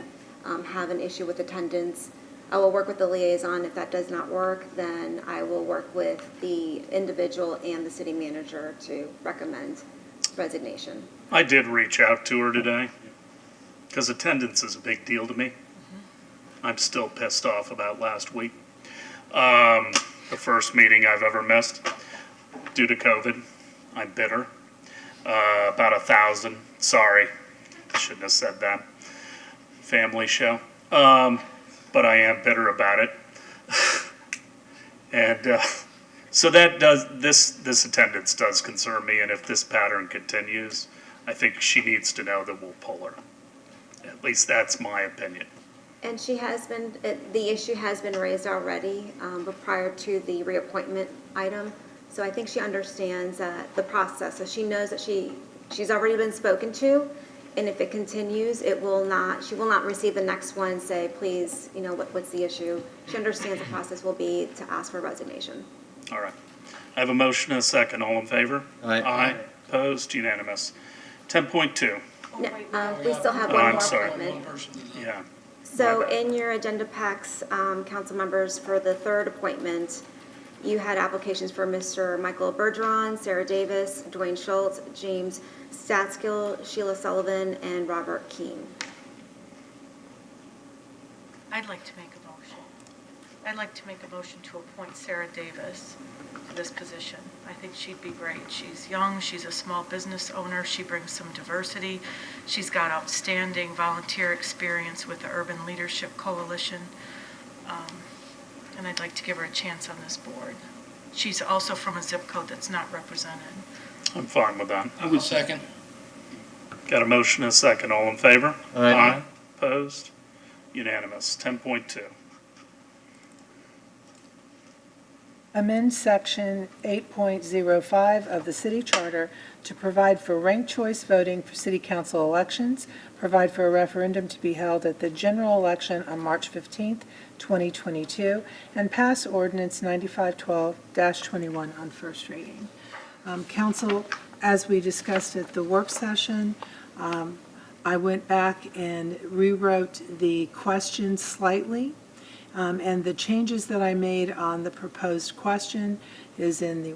have an issue with attendance, I will work with the liaison. If that does not work, then I will work with the individual and the city manager to recommend resignation. I did reach out to her today, because attendance is a big deal to me. I'm still pissed off about last week. The first meeting I've ever missed due to COVID. I'm bitter. About 1,000. Sorry, shouldn't have said that. Family show. But I am bitter about it. And so this attendance does concern me, and if this pattern continues, I think she needs to know that we'll pull her. At least that's my opinion. And she has been, the issue has been raised already, but prior to the reappointment item. So I think she understands the process. So she knows that she's already been spoken to, and if it continues, she will not receive the next one and say, please, what's the issue? She understands the process will be to ask for resignation. All right. I have a motion and a second. All in favor? Aye. Aye. Opposed? Unanimous. 10.2. We still have Oh, one I'm more sorry. appointment. One person to the Yeah. So My bad. in your agenda packs, council members, for the 3rd appointment, you had applications for Mr. Michael Bergeron, Sarah Davis, Dwayne Schultz, James Statskill, Sheila Sullivan, and Robert Keene. I'd like to make a motion. I'd like to make a motion to appoint Sarah Davis to this position. I think she'd be great. She's young, she's a small business owner, she brings some diversity. She's got outstanding volunteer experience with the Urban Leadership Coalition. And I'd like to give her a chance on this board. She's also from a zip code that's not represented. I'm fine with that. I would second. Got a motion and a second. All in favor? Aye. Opposed? Unanimous. 10.2. Amend Section 8.05 of the City Charter to provide for ranked choice voting for city council elections, provide for a referendum to be held at the general election on March 15th, 2022, and pass Ordinance 9512-21 on first reading. Council, as we discussed at the work session, I went back and rewrote the questions slightly. And the changes that I made on the proposed question is in the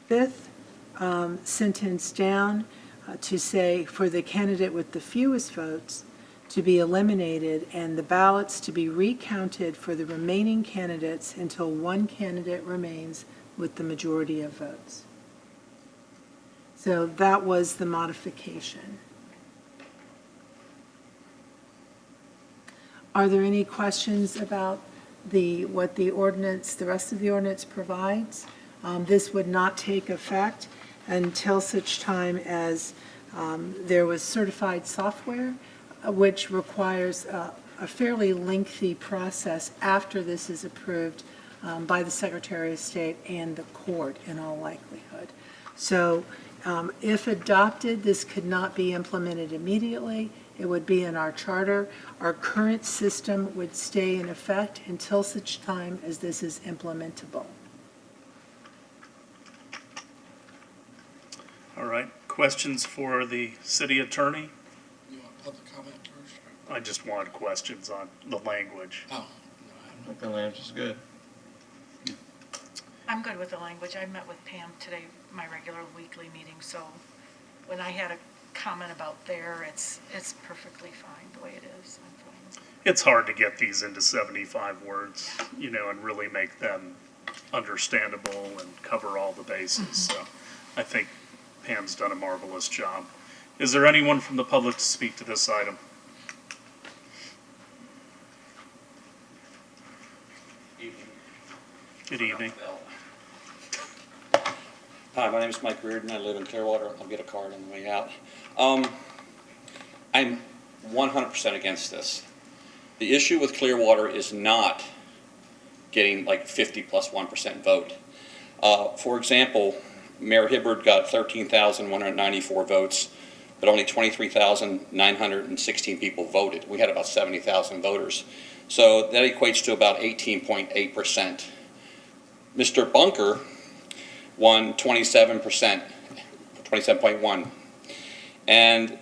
fifth sentence down to say, for the candidate with the fewest votes to be eliminated and the ballots to be recounted for the remaining candidates until one candidate remains with the majority of votes. So that was the modification. Are there any questions about what the ordinance, the rest of the ordinance provides? This would not take effect until such time as there was certified software, which requires a fairly lengthy process after this is approved by the Secretary of State and the court in all likelihood. So if adopted, this could not be implemented immediately. It would be in our charter. Our current system would stay in effect until such time as this is implementable. All right, questions for the city attorney? You want public comment first? I just wanted questions on the language. Oh. I think the language is good. I'm good with the language. I met with Pam today, my regular weekly meeting, so when I had a comment about there, it's perfectly fine the way it is. I'm fine. It's hard to get these into 75 words, and really make them understandable and cover all the bases. So I think Pam's done a marvelous job. Is there anyone from the public to speak to this item? Good evening. Hi, my name is Mike Reardon. I live in Clearwater. I'll get a card on the way out. I'm 100% against this. The issue with Clearwater is not getting like 50 plus 1% vote. For example, Mayor Hibbard got 13,194 votes, but only 23,916 people voted. We had about 70,000 voters. So that equates to about 18.8%. Mr. Bunker won 27%, 27.1. And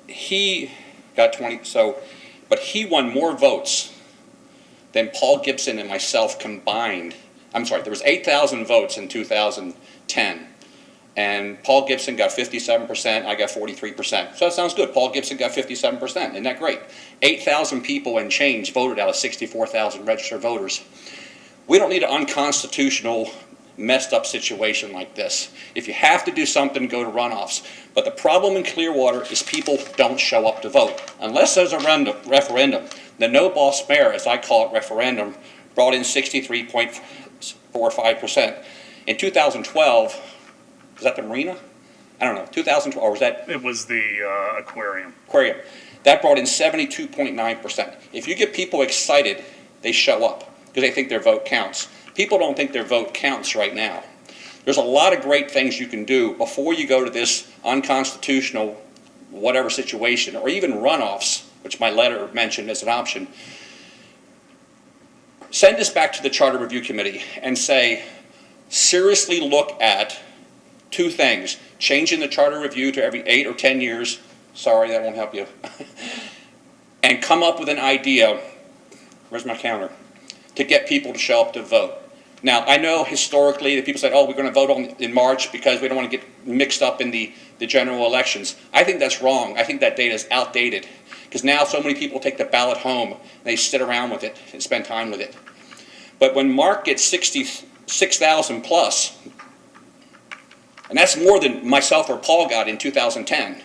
he got 20, but he won more votes than Paul Gibson and myself combined. I'm sorry, there was 8,000 votes in 2010. And Paul Gibson got 57%, I got 43%. So that sounds good. Paul Gibson got 57%. Isn't that great? 8,000 people and change voted out of 64,000 registered voters. We don't need an unconstitutional, messed up situation like this. If you have to do something, go to runoffs. But the problem in Clearwater is people don't show up to vote. Unless there's a referendum. The no-boss mayor, as I call it, referendum, brought in 63.45%. In 2012, was that the marina? I don't know, 2012, or was that? It was the aquarium. Aquarium. That brought in 72.9%. If you get people excited, they show up because they think their vote counts. People don't think their vote counts right now. There's a lot of great things you can do before you go to this unconstitutional whatever situation, or even runoffs, which my letter mentioned as an option. Send this back to the Charter Review Committee and say, seriously look at two things. Changing the Charter Review to every 8 or 10 years. Sorry, that won't help you. And come up with an idea, where's my counter, to get people to show up to vote. Now, I know historically that people say, oh, we're going to vote in March because we don't want to get mixed up in the general elections. I think that's wrong. I think that data is outdated because now so many people take the ballot home and they sit around with it and spend time with it. But when Mark gets 66,000 plus, and that's more than myself or Paul got in 2010,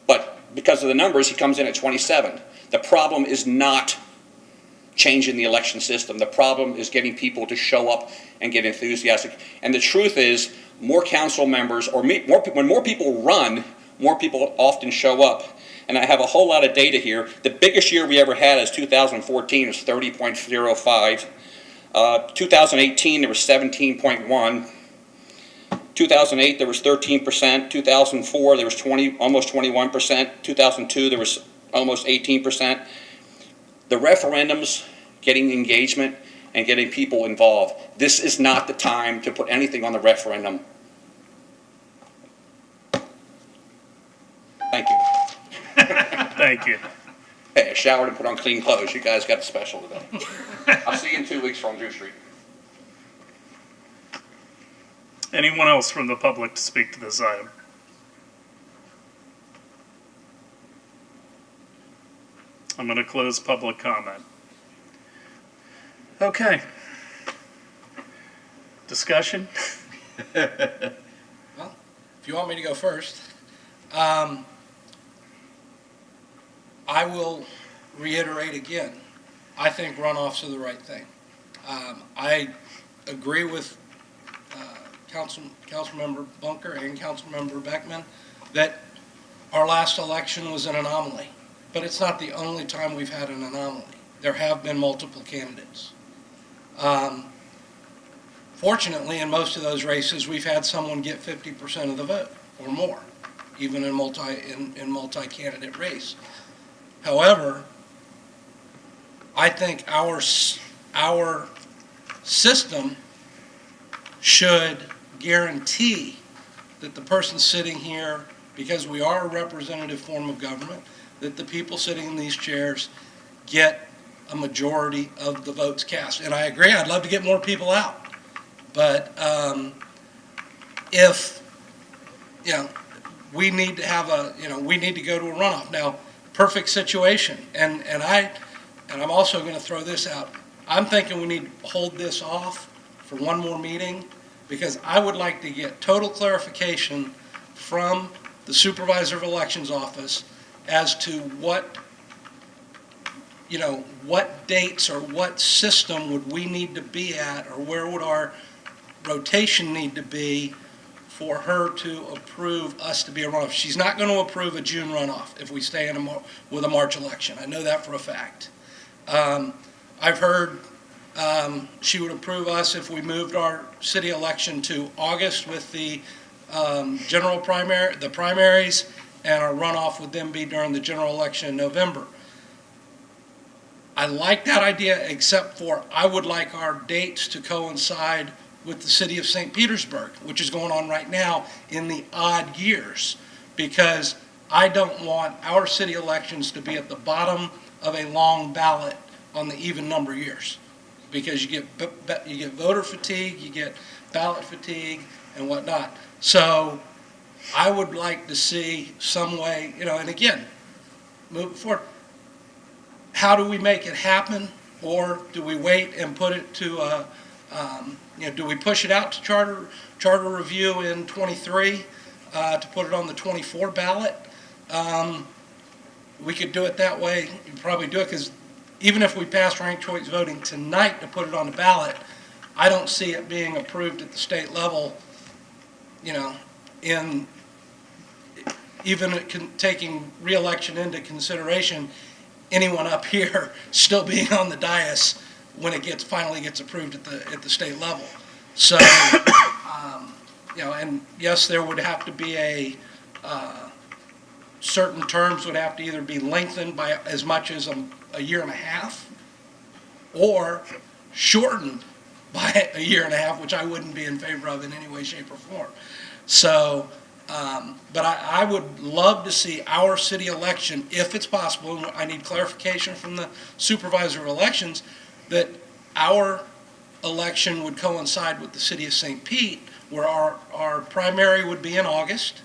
but because of the numbers, he comes in at 27. The problem is not changing the election system. The problem is getting people to show up and get enthusiastic. And the truth is, more council members, or when more people run, more people often show up. And I have a whole lot of data here. The biggest year we ever had is 2014, it was 30.05. 2018, there was 17.1. 2008, there was 13%. 2004, there was almost 21%. 2002, there was almost 18%. The referendums, getting engagement and getting people involved. This is not the time to put anything on the referendum. Thank you. Thank you. Hey, I showered and put on clean clothes. You guys got a special today. I'll see you in 2 weeks from Drew Street. Anyone else from the public to speak to this item? I'm going to close public comment. Okay. Discussion? Well, if you want me to go first, I will reiterate again, I think runoffs are the right thing. I agree with Councilmember Bunker and Councilmember Beckman that our last election was an anomaly, but it's not the only time we've had an anomaly. There have been multiple candidates. Fortunately, in most of those races, we've had someone get 50% of the vote or more, even in multi-candidate race. However, I think our system should guarantee that the person sitting here, because we are a representative form of government, that the people sitting in these chairs get a majority of the votes cast. And I agree, I'd love to get more people out. But if, we need to have we need to go to a runoff. Now, perfect situation, and I'm also going to throw this out. I'm thinking we need to hold this off for one more meeting, because I would like to get total clarification from the Supervisor of Elections office as to what dates or what system would we need to be at, or where would our rotation need to be for her to approve us to be a runoff. She's not going to approve a June runoff if we stay with a March election. I know that for a fact. I've heard she would approve us if we moved our city election to August with the primaries, and our runoff would then be during the general election in November. I like that idea, except for I would like our dates to coincide with the city of St. Petersburg, which is going on right now in the odd years, because I don't want our city elections to be at the bottom of a long ballot on the even number years, because you get voter fatigue, you get ballot fatigue and whatnot. So I would like to see some way, and again, moving forward, how do we make it happen? Or do we wait and put it to do we push it out to charter review in 23 to put it on the 24 ballot? We could do it that way. You'd probably do it, because even if we pass ranked choice voting tonight to put it on the ballot, I don't see it being approved at the state level, in even taking re-election into consideration, anyone up here still being on the dais when it finally gets approved at the state level. So, and yes, there would have to be certain terms would have to either be lengthened by as much as a year and a half, or shortened by a year and a half, which I wouldn't be in favor of in any way, shape, or form. So, but I would love to see our city election, if it's possible, and I need clarification from the Supervisor of Elections, that our election would coincide with the city of St. Pete, where our primary would be in August,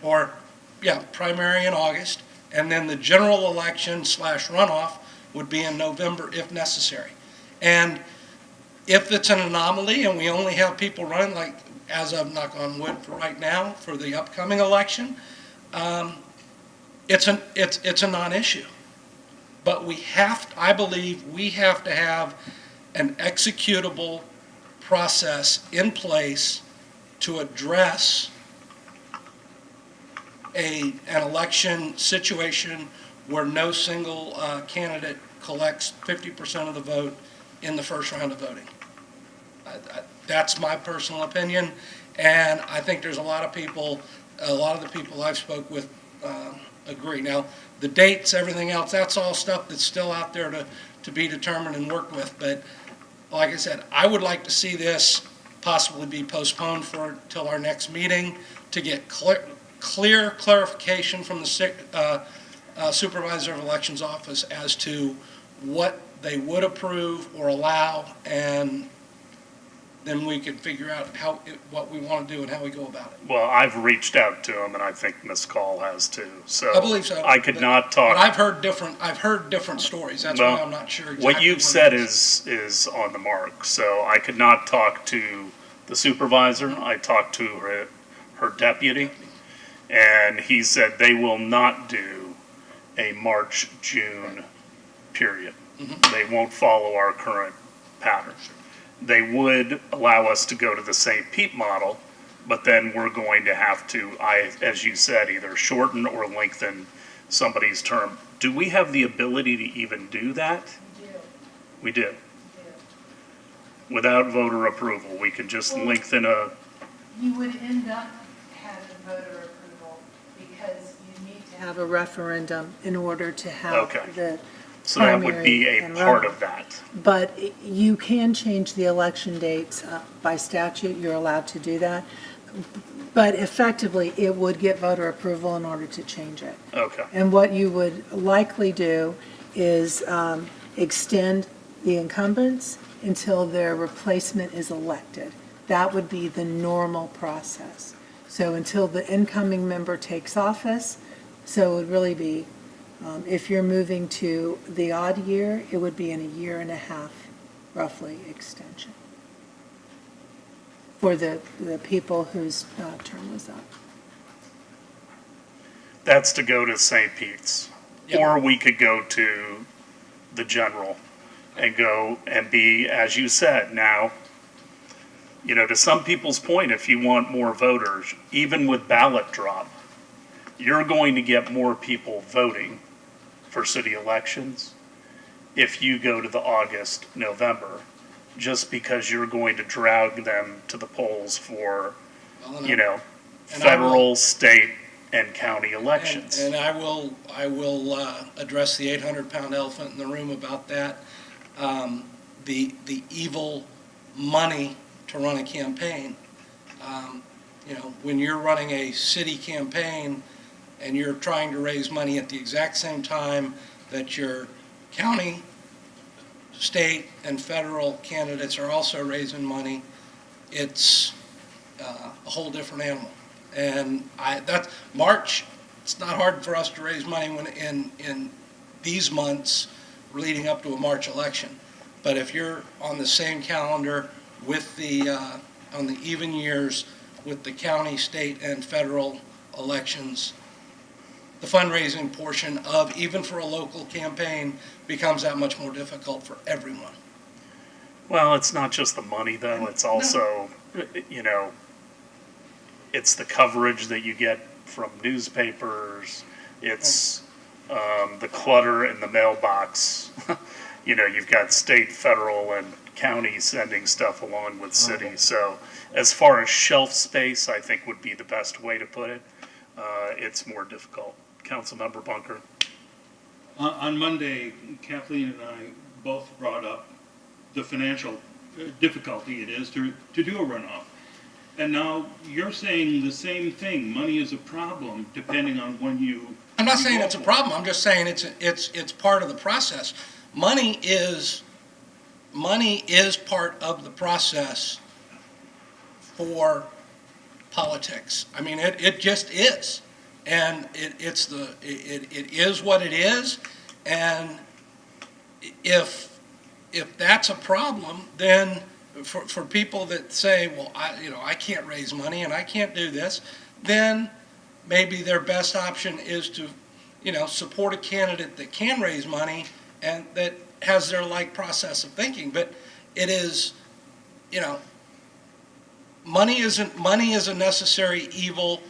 primary in August, and then the general election / runoff would be in November if necessary. And if it's an anomaly and we only have people running, like as of knock on wood for right now for the upcoming election, it's a non-issue. But I believe we have to have an executable process in place to address an election situation where no single candidate collects 50% of the vote in the first round of voting. That's my personal opinion, and I think there's a lot of the people I've spoke with agree. Now, the dates, everything else, that's all stuff that's still out there to be determined and worked with. But like I said, I would like to see this possibly be postponed till our next meeting to get clear clarification from the supervisor of elections office as to what they would approve or allow, and then we can figure out what we want to do and how we go about it. Well, I've reached out to him, and I think Ms. Call has too, so. I believe so. I could not talk. But I've heard different stories. That's why I'm not sure exactly. What you've said is on the mark, so I could not talk to the supervisor. I talked to her deputy, and he said they will not do a March, June period. They won't follow our current pattern. They would allow us to go to the St. Pete model, but then we're going to have to, as you said, either shorten or lengthen somebody's term. Do we have the ability to even do that? We do. Without voter approval, we can just lengthen a. You would end up having voter approval because you need to have a referendum in order to have the So that would be primary a and part runoff. of that. But you can change the election dates by statute, you're allowed to do that. But effectively, it would get voter approval in order to change it. Okay. And what you would likely do is extend the incumbents until their replacement is elected. That would be the normal process. So until the incoming member takes office, so it would really be, if you're moving to the odd year, it would be in a year and a half, roughly, extension for the people whose term was up. That's to go to St. Pete's. Yep. Or we could go to the general and go and be, as you said, now, you know, to some people's point, if you want more voters, even with ballot drop, you're going to get more people voting for city elections if you go to the August, November, just because you're going to drag them to the polls for, you know, federal, state, and county elections. And I will address the 800-pound elephant in the room about that. The evil money to run a campaign. You know, when you're running a city campaign and you're trying to raise money at the exact same time that your county, state, and federal candidates are also raising money, it's a whole different animal. And that's March. It's not hard for us to raise money when in these months leading up to a March election. But if you're on the same calendar with the on the even years with the county, state, and federal elections, the fundraising portion of, even for a local campaign, becomes that much more difficult for everyone. Well, it's not just the money, though. It's also, you know, it's the coverage that you get from newspapers. It's the clutter in the mailbox. You know, you've got state, federal, and county sending stuff along with city. So as far as shelf space, I think would be the best way to put it. It's more difficult. Councilmember Bunker. On Monday, Kathleen and I both brought up the financial difficulty it is to do a runoff. And now you're saying the same thing. Money is a problem depending on when you. I'm not saying it's a problem. I'm just saying it's part of the process. Money is part of the process for politics. I mean, it just is. And it is what it is. And if that's a problem, then for people that say, well, I can't raise money and I can't do this, then maybe their best option is to, support a candidate that can raise money and that has their like process of thinking. But it is, money is a necessary evil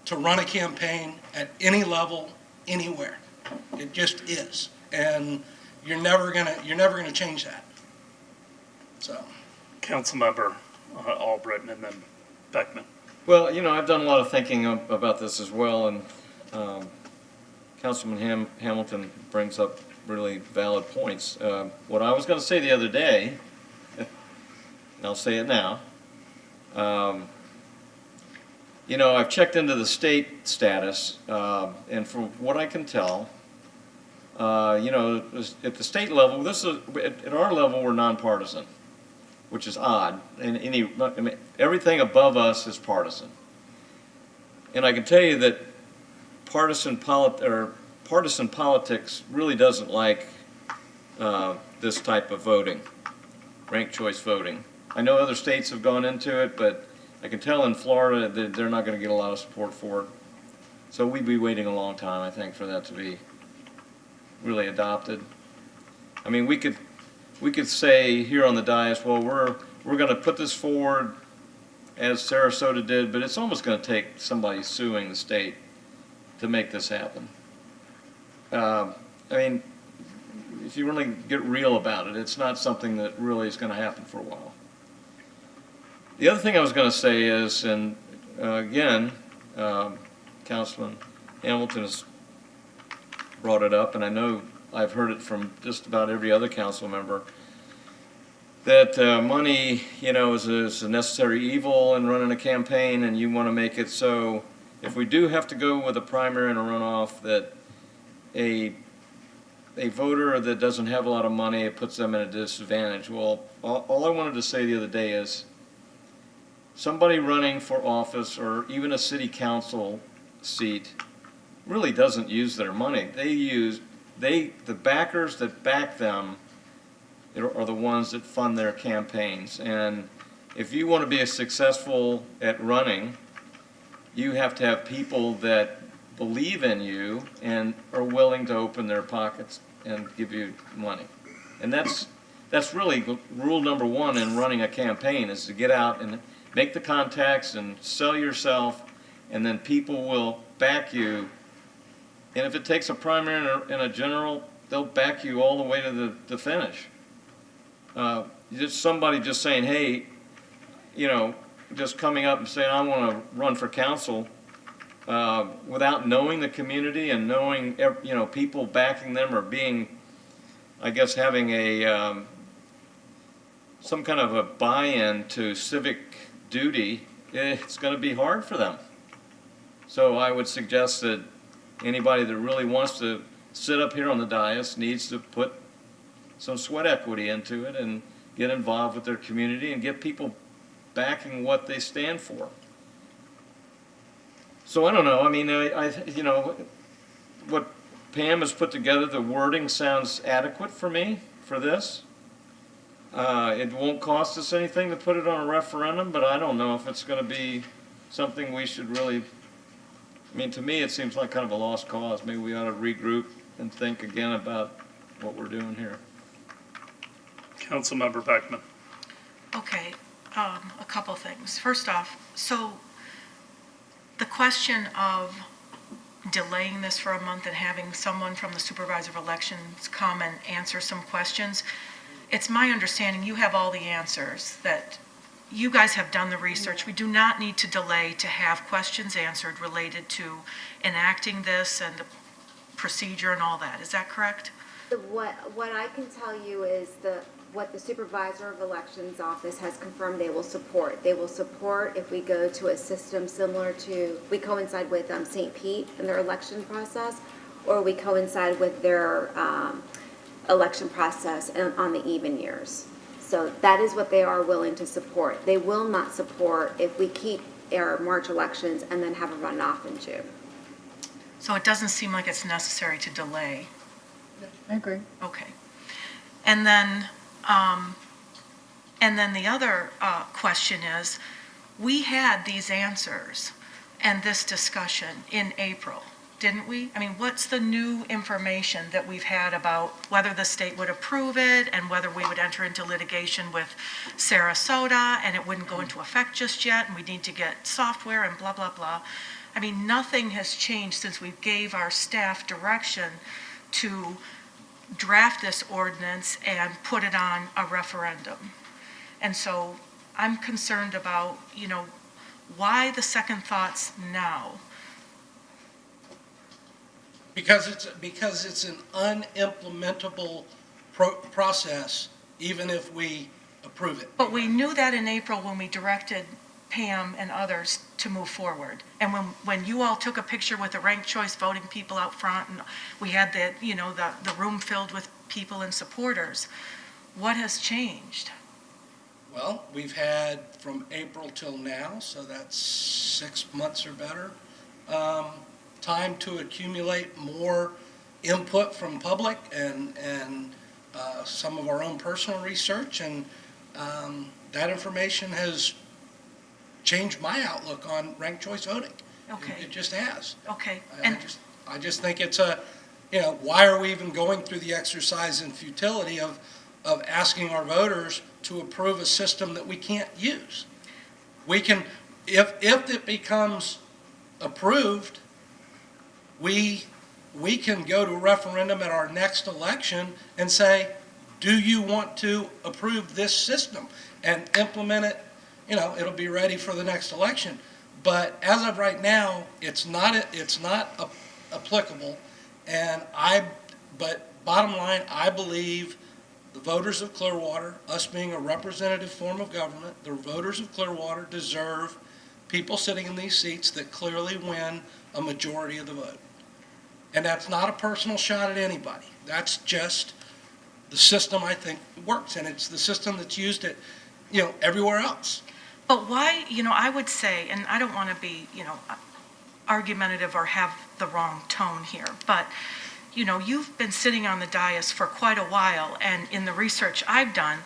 to run a campaign at any level, anywhere. It just is, and you're never gonna change that. So, Councilmember Albritton and then Beckman. Well, I've done a lot of thinking about this as well, and Councilman Hamilton brings up really valid points. What I was going to say the other day, and I'll say it now, You know, I've checked into the state status, and from what I can tell, you know, at the state level, at our level, we're nonpartisan, which is odd. And I mean, everything above us is partisan. And I can tell you that partisan politics really doesn't like this type of voting, ranked choice voting. I know other states have gone into it, but I can tell in Florida that they're not going to get a lot of support for it. So we'd be waiting a long time, I think, for that to be really adopted. I mean, we could say here on the dais, well, we're going to put this forward as Sarasota did, but it's almost going to take somebody suing the state to make this happen. I mean, if you really get real about it, it's not something that really is going to happen for a while. The other thing I was going to say is, and again, Councilman Hamilton has brought it up, and I know I've heard it from just about every other council member, that money, you know, is a necessary evil in running a campaign, and you want to make it so if we do have to go with a primary and a runoff, that a voter that doesn't have a lot of money, it puts them at a disadvantage. Well, all I wanted to say the other day is somebody running for office or even a city council seat really doesn't use their money. The backers that back them are the ones that fund their campaigns. And if you want to be successful at running, you have to have people that believe in you and are willing to open their pockets and give you money. And that's really rule number one in running a campaign, is to get out and make the contacts and sell yourself, and then people will back you. And if it takes a primary and a general, they'll back you all the way to the finish. Just somebody just saying, hey, you know, just coming up and saying, I want to run for council, without knowing the community and knowing, you know, people backing them or being, I guess, having a some kind of a buy-in to civic duty, it's going to be hard for them. So I would suggest that anybody that really wants to sit up here on the dais needs to put some sweat equity into it and get involved with their community and get people backing what they stand for. So I don't know. I mean, you know, what Pam has put together, the wording sounds adequate for me for this. It won't cost us anything to put it on a referendum, but I don't know if it's going to be something we should really, I mean, to me, it seems like kind of a lost cause. Maybe we ought to regroup and think again about what we're doing here. Councilmember Beckman. Okay, a couple things. First off, so the question of delaying this for a month and having someone from the supervisor of elections come and answer some questions, it's my understanding you have all the answers, that you guys have done the research. We do not need to delay to have questions answered related to enacting this and the procedure and all that. Is that correct? What I can tell you is what the supervisor of elections office has confirmed they will support. They will support if we go to a system similar to, we coincide with St. Pete in their election process, or we coincide with their election process on the even years. So that is what they are willing to support. They will not support if we keep our March elections and then have a runoff in June. So it doesn't seem like it's necessary to delay. I agree. Okay. And then the other question is, we had these answers and this discussion in April, didn't we? I mean, what's the new information that we've had about whether the state would approve it and whether we would enter into litigation with Sarasota and it wouldn't go into effect just yet and we need to get software and blah, blah, blah. I mean, nothing has changed since we gave our staff direction to draft this ordinance and put it on a referendum. And so I'm concerned about, you know, why the second thoughts now? Because it's an unimplementable process, even if we approve it. But we knew that in April when we directed Pam and others to move forward. And when you all took a picture with the ranked choice voting people out front, and we had the room filled with people and supporters, what has changed? Well, we've had from April till now, so that's 6 months or better, time to accumulate more input from public and some of our own personal research, and that information has changed my outlook on ranked choice voting. Okay. It just has. Okay. I just think it's why are we even going through the exercise and futility of asking our voters to approve a system that we can't use? We can, if it becomes approved, we can go to a referendum at our next election and say, do you want to approve this system and implement it? It'll be ready for the next election. But as of right now, it's not applicable. But bottom line, I believe the voters of Clearwater, us being a representative form of government, the voters of Clearwater deserve people sitting in these seats that clearly win a majority of the vote. And that's not a personal shot at anybody. That's just the system I think works, and it's the system that's used at, everywhere else. But why, I would say, and I don't want to be, argumentative or have the wrong tone here, but, you've been sitting on the dais for quite a while, and in the research I've done,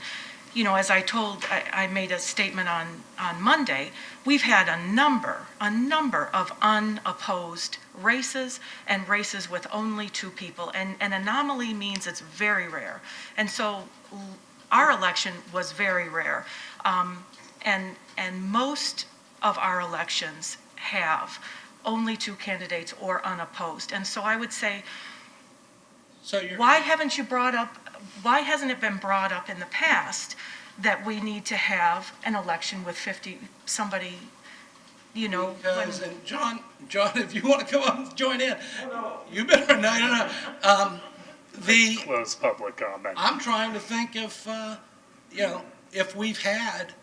as I made a statement on Monday, we've had a number of unopposed races and races with only 2 people, and an anomaly means it's very rare. And so our election was very rare. And most of our elections have only 2 candidates or unopposed. And so I would say, why hasn't it been brought up in the past that we need to have an election with 50, somebody, Because, and John, if you want to come up and join in, you better, no. Close public comment. I'm trying to think if we've had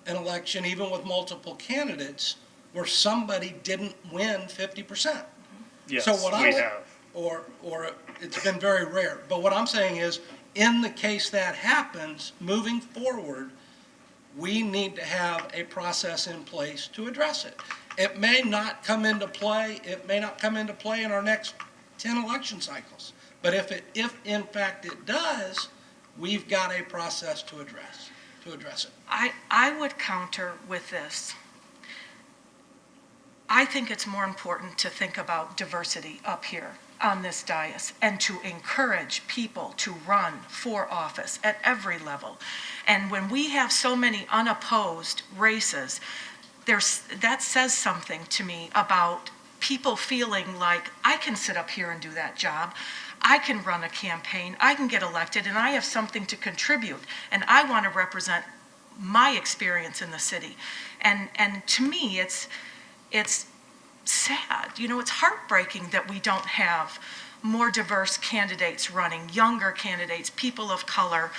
an election, even with multiple candidates, where somebody didn't win 50%. Yes, So what we have. Or it's been very rare. But what I'm saying is, in the case that happens, moving forward, we need to have a process in place to address it. It may not come into play. It may not come into play in our next 10 election cycles. But if in fact it does, we've got a process to address it. I would counter with this. I think it's more important to think about diversity up here on this dais and to encourage people to run for office at every level. And when we have so many unopposed races, that says something to me about people feeling like, I can sit up here and do that job. I can run a campaign, I can get elected, and I have something to contribute, and I want to represent my experience in the city. And to me, it's sad. It's heartbreaking that we don't have more diverse candidates running, younger candidates, people of color,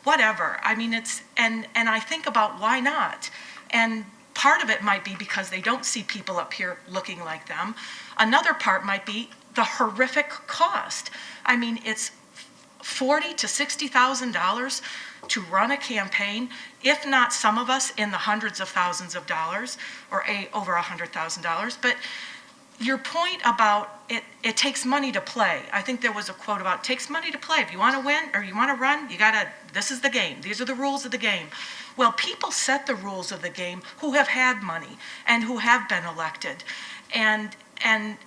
whatever. I mean, and I think about why not? And part of it might be because they don't see people up here looking like them. Another part might be the horrific cost. I mean, it's $40,000 to $60,000 to run a campaign, if not some of us in the hundreds of thousands of dollars or over $100,000. But your point about it takes money to play. I think there was a quote about it takes money to play. If you want to win or you want to run, this is the game. These are the rules of the game. Well, people set the rules of the game who have had money and who have been elected. And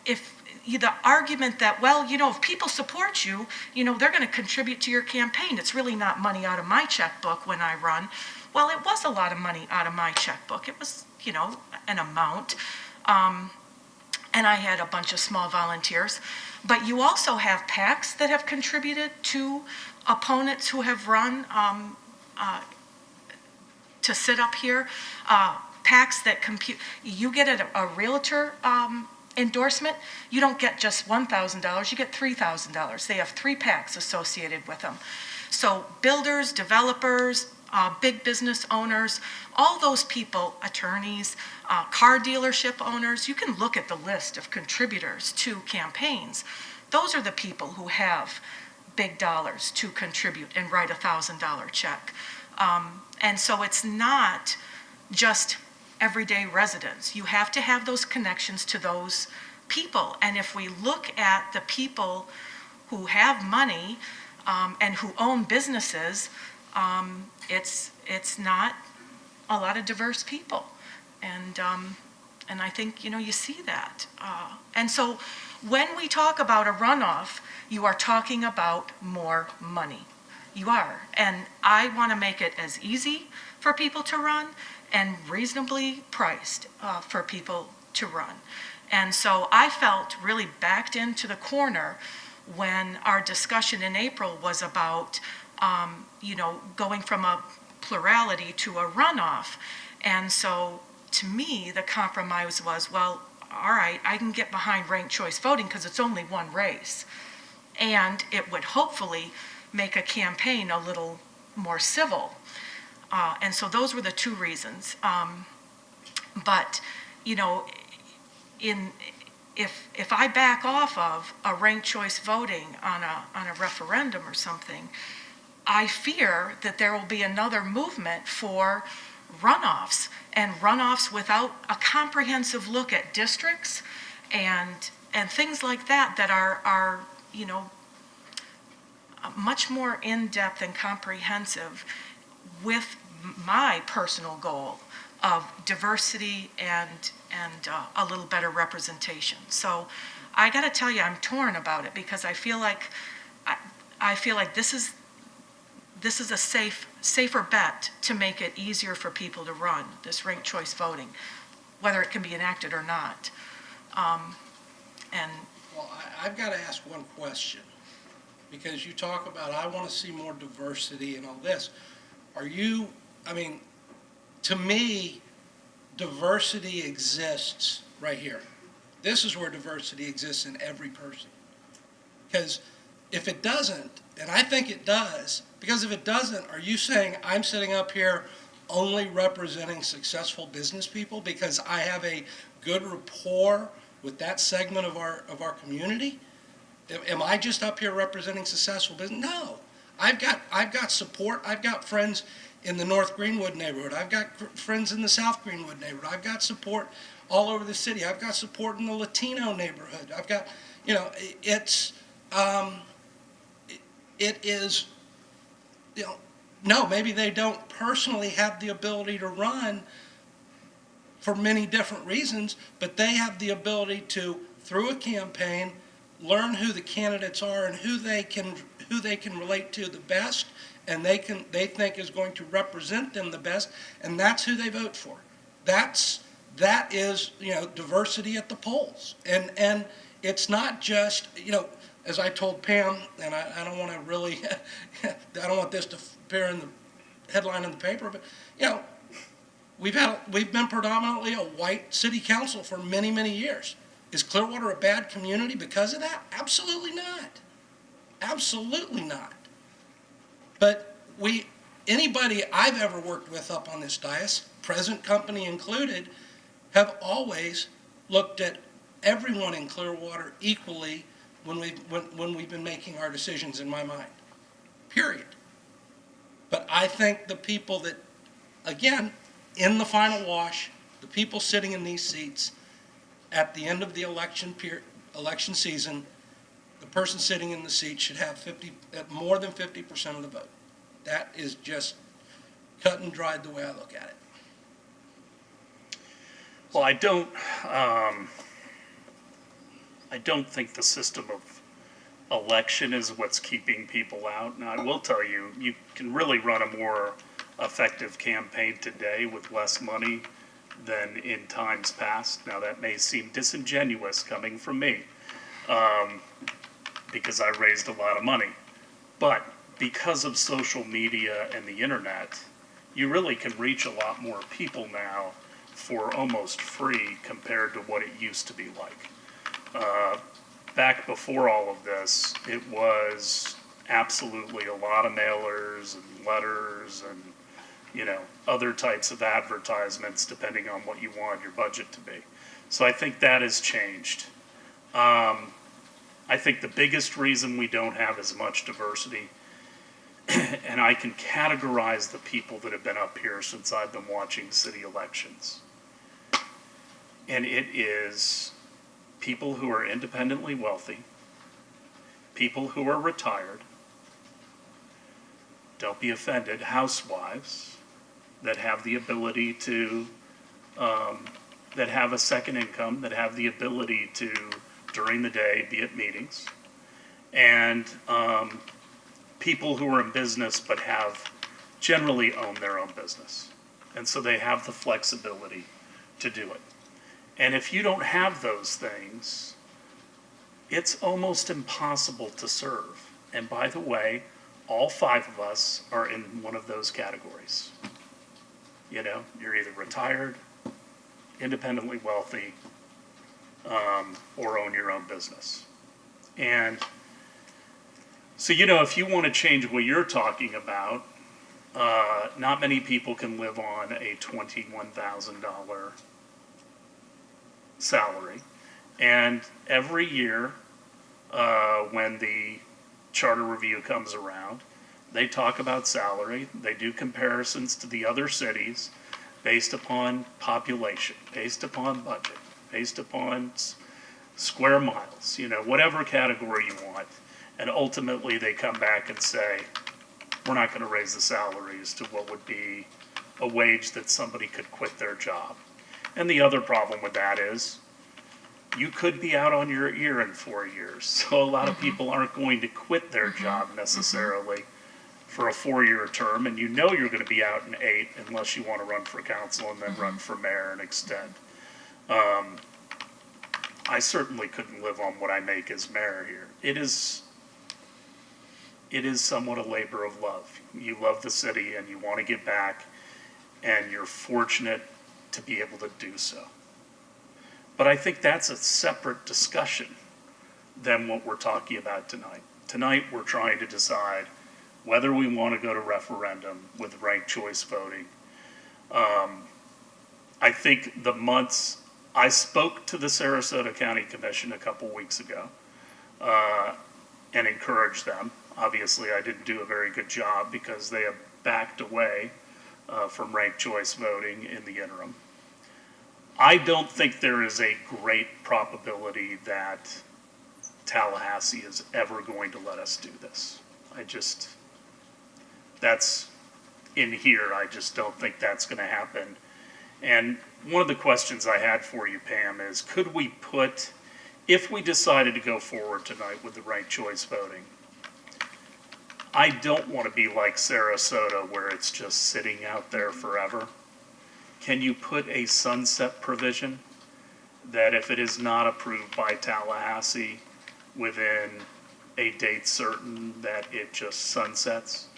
if the argument that, if people support you, they're going to contribute to your campaign. It's really not money out of my checkbook when I run. Well, it was a lot of money out of my checkbook. It was, an amount. And I had a bunch of small volunteers. But you also have PACs that have contributed to opponents who have run to sit up here. PACs that compute. You get a realtor endorsement, you don't get just $1,000, you get $3,000. They have 3 PACs associated with them. So builders, developers, big business owners, all those people, attorneys, car dealership owners, you can look at the list of contributors to campaigns. Those are the people who have big dollars to contribute and write $1,000 check. And so it's not just everyday residents. You have to have those connections to those people. And if we look at the people who have money and who own businesses, it's not a lot of diverse people. And I think, you see that. And so when we talk about a runoff, you are talking about more money. You are. And I want to make it as easy for people to run and reasonably priced for people to run. And so I felt really backed into the corner when our discussion in April was about, going from a plurality to a runoff. And so to me, the compromise was, well, all right, I can get behind ranked choice voting because it's only one race. And it would hopefully make a campaign a little more civil. And so those were the two reasons. But, if I back off of a ranked choice voting on a referendum or something, I fear that there will be another movement for runoffs, and runoffs without a comprehensive look at districts and things like that are much more in-depth and comprehensive, with my personal goal of diversity and a little better representation. So I got to tell you, I'm torn about it because I feel like this is a safer bet to make it easier for people to run this ranked choice voting, whether it can be enacted or not. Well, I've got to ask one question, because you talk about, I want to see more diversity and all this. To me, diversity exists right here. This is where diversity exists in every person. Because if it doesn't, and I think it does, because if it doesn't, are you saying I'm sitting up here only representing successful business people because I have a good rapport with that segment of our community? Am I just up here representing successful business? No. I've got support. I've got friends in the North Greenwood neighborhood. I've got friends in the South Greenwood neighborhood. I've got support all over the city. I've got support in the Latino neighborhood. I've got, no, maybe they don't personally have the ability to run for many different reasons, but they have the ability to, through a campaign, learn who the candidates are and who they can relate to the best, and they think is going to represent them the best, and that's who they vote for. That is diversity at the polls, and it's not just as I told Pam, and I don't want to really I don't want this to appear in the headline in the paper, but we've been predominantly a white city council for many years. Is Clearwater a bad community because of that? Absolutely not. Absolutely not. But anybody I've ever worked with up on this dais, present company included, have always looked at everyone in Clearwater equally when we've been making our decisions, in my mind. Period. But I think the people that, again, in the final wash, the people sitting in these seats at the end of the election season, the person sitting in the seat should have more than 50% of the vote. That is just cut and dried the way I look at it. Well, I don't think the system of election is what's keeping people out. Now, I will tell you, you can really run a more effective campaign today with less money than in times past. Now, that may seem disingenuous coming from me, because I raised a lot of money. But because of social media and the internet, you really can reach a lot more people now for almost free compared to what it used to be like. Back before all of this, it was absolutely a lot of mailers and letters and other types of advertisements depending on what you want your budget to be. So I think that has changed. I think the biggest reason we don't have as much diversity, and I can categorize the people that have been up here since I've been watching city elections, and it is people who are independently wealthy, people who are retired, don't be offended, housewives that have the ability to, that have a second income, that have the ability to, during the day, be at meetings, and people who are in business but have generally own their own business. And so they have the flexibility to do it. And if you don't have those things, it's almost impossible to serve. And by the way, all 5 of us are in one of those categories. You're either retired, independently wealthy, or own your own business. And so, if you want to change what you're talking about, not many people can live on a $21,000 salary. And every year, when the charter review comes around, they talk about salary. They do comparisons to the other cities based upon population, based upon budget, based upon square miles, whatever category you want. And ultimately they come back and say, we're not going to raise the salaries to what would be a wage that somebody could quit their job. And the other problem with that is you could be out on your ear in 4 years. So a lot of people aren't going to quit their job necessarily for a 4-year term, and you're going to be out in 8 unless you want to run for council and then run for mayor and extend. I certainly couldn't live on what I make as mayor here. It is somewhat a labor of love. You love the city and you want to give back, and you're fortunate to be able to do so. But I think that's a separate discussion than what we're talking about tonight. Tonight, we're trying to decide whether we want to go to referendum with ranked choice voting. I think I spoke to the Sarasota County Commission a couple weeks ago and encouraged them. Obviously, I didn't do a very good job because they have backed away from ranked choice voting in the interim. I don't think there is a great probability that Tallahassee is ever going to let us do this. That's in here, I just don't think that's going to happen. And one of the questions I had for you, Pam, is could we put, if we decided to go forward tonight with the ranked choice voting, I don't want to be like Sarasota where it's just sitting out there forever. Can you put a sunset provision that if it is not approved by Tallahassee within a date certain, that it just sunsets?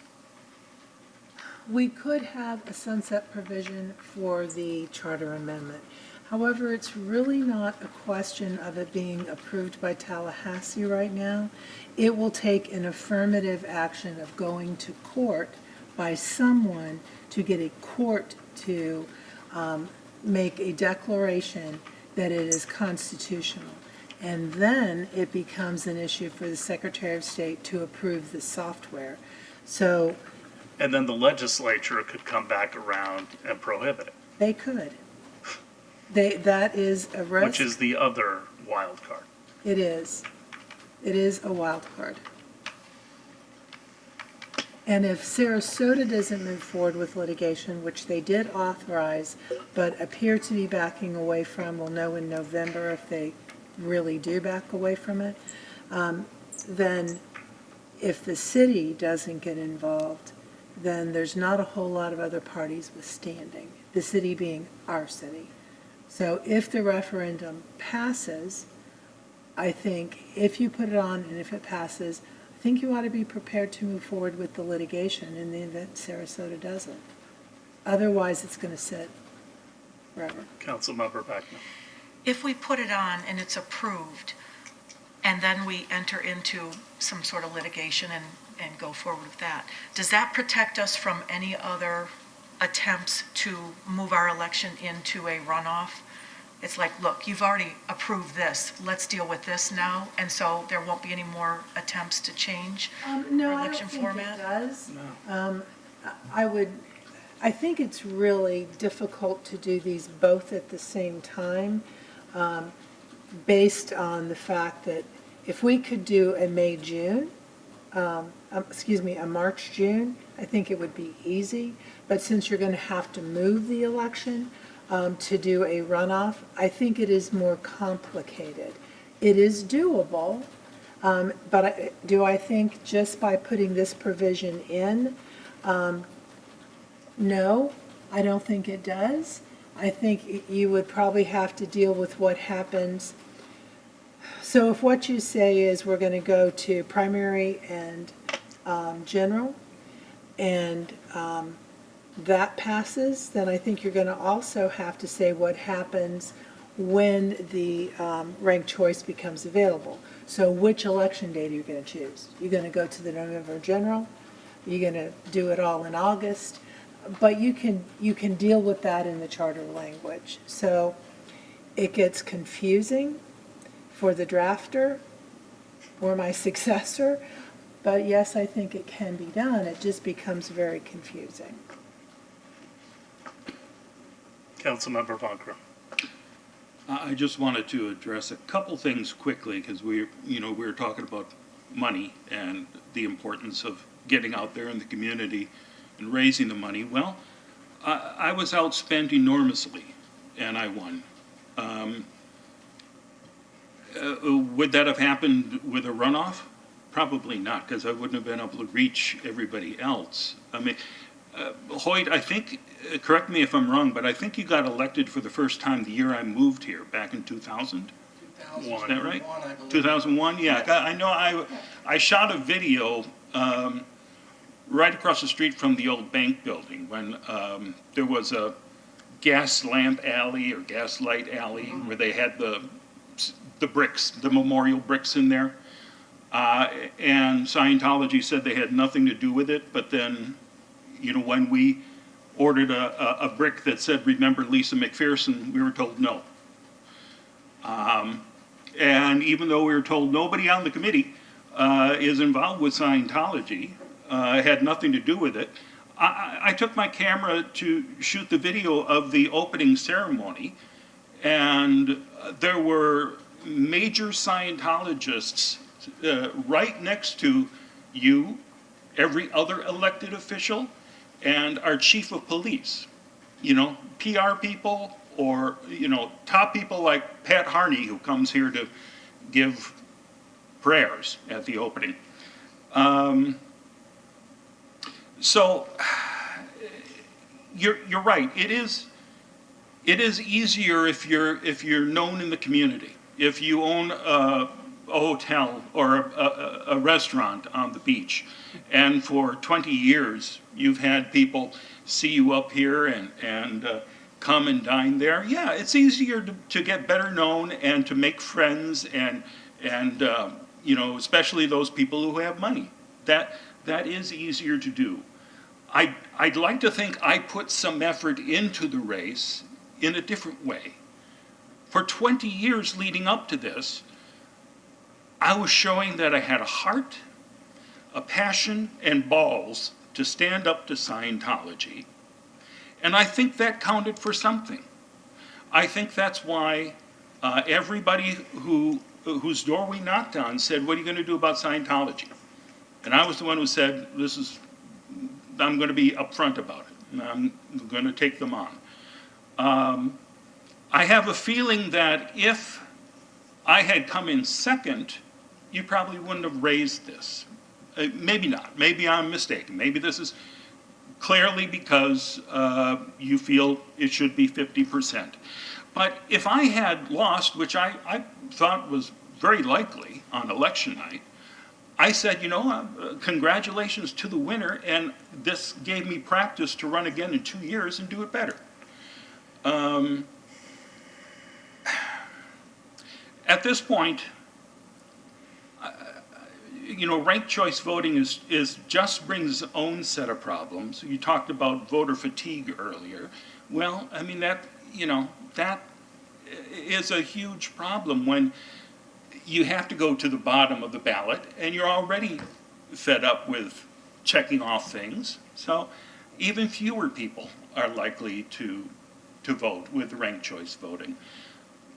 We could have a sunset provision for the charter amendment. However, it's really not a question of it being approved by Tallahassee right now. It will take an affirmative action of going to court by someone to get a court to make a declaration that it is constitutional. And then it becomes an issue for the Secretary of State to approve the software. So And then the legislature could come back around and prohibit it. they could. That is a risk. Which is the other wild card. It is. It is a wild card. And if Sarasota doesn't move forward with litigation, which they did authorize, but appear to be backing away from, we'll know in November if they really do back away from it, then if the city doesn't get involved, then there's not a whole lot of other parties withstanding, the city being our city. So if the referendum passes, I think if you put it on and if it passes, I think you ought to be prepared to move forward with the litigation in the event Sarasota doesn't. Otherwise, it's going to sit forever. Councilmember Beckman. If we put it on and it's approved, and then we enter into some sort of litigation and go forward with that, does that protect us from any other attempts to move our election into a runoff. It's like, look, you've already approved this, let's deal with this now, and so there won't be any more attempts to change No, our I don't election think format? it does. I think it's really difficult to do these both at the same time, based on the fact that if we could do a May-June, a March-June, I think it would be easy. But since you're going to have to move the election to do a runoff, I think it is more complicated. It is doable, but do I think just by putting this provision in, no, I don't think it does. I think you would probably have to deal with what happens. So if what you say is we're going to go to primary and general, and that passes, then I think you're going to also have to say what happens when the ranked choice becomes available. So which election date are you going to choose? You're going to go to the November general? You're going to do it all in August? But you can deal with that in the charter language. So it gets confusing for the drafter or my successor, but yes, I think it can be done. It just becomes very confusing. Councilmember Von Crum. I just wanted to address a couple things quickly, because we were talking about money and the importance of getting out there in the community and raising the money. Well, I was outspent enormously, and I won. Would that have happened with a runoff? Probably not, because I wouldn't have been able to reach everybody else. I mean, Hoyt, I think, correct me if I'm wrong, but I think you got elected for the first time the year I moved here, back in 2000? Is that right? 2001, yeah. I know I shot a video right across the street from the old bank building when there was a gas lamp alley or gas light alley where they had the bricks, the memorial bricks in there. And Scientology said they had nothing to do with it, but then, when we ordered a brick that said, "Remember Lisa McPherson," we were told no. And even though we were told nobody on the committee is involved with Scientology, had nothing to do with it, I took my camera to shoot the video of the opening ceremony, and there were major Scientologists right next to you, every other elected official, and our chief of police. PR people or, top people like Pat Harney, who comes here to give prayers at the opening. So you're right. It is easier if you're known in the community. If you own a hotel or a restaurant on the beach, and for 20 years you've had people see you up here and come and dine there. Yeah, it's easier to get better known and to make friends and especially those people who have money. That is easier to do. I'd like to think I put some effort into the race in a different way. For 20 years leading up to this, I was showing that I had a heart, a passion, and balls to stand up to Scientology. And I think that counted for something. I think that's why everybody whose door we knocked on said, "What are you going to do about Scientology?" And I was the one who said, I'm going to be upfront about it, and I'm going to take them on. I have a feeling that if I had come in second, you probably wouldn't have raised this. Maybe not. Maybe I'm mistaken. Maybe this is clearly because you feel it should be 50%. But if I had lost, which I thought was very likely on election night, I said, congratulations to the winner, and this gave me practice to run again in 2 years and do it better. At this point, ranked choice voting is just brings its own set of problems. You talked about voter fatigue earlier. Well, I mean, that is a huge problem when you have to go to the bottom of the ballot and you're already fed up with checking off things. So even fewer people are likely to vote with ranked choice voting.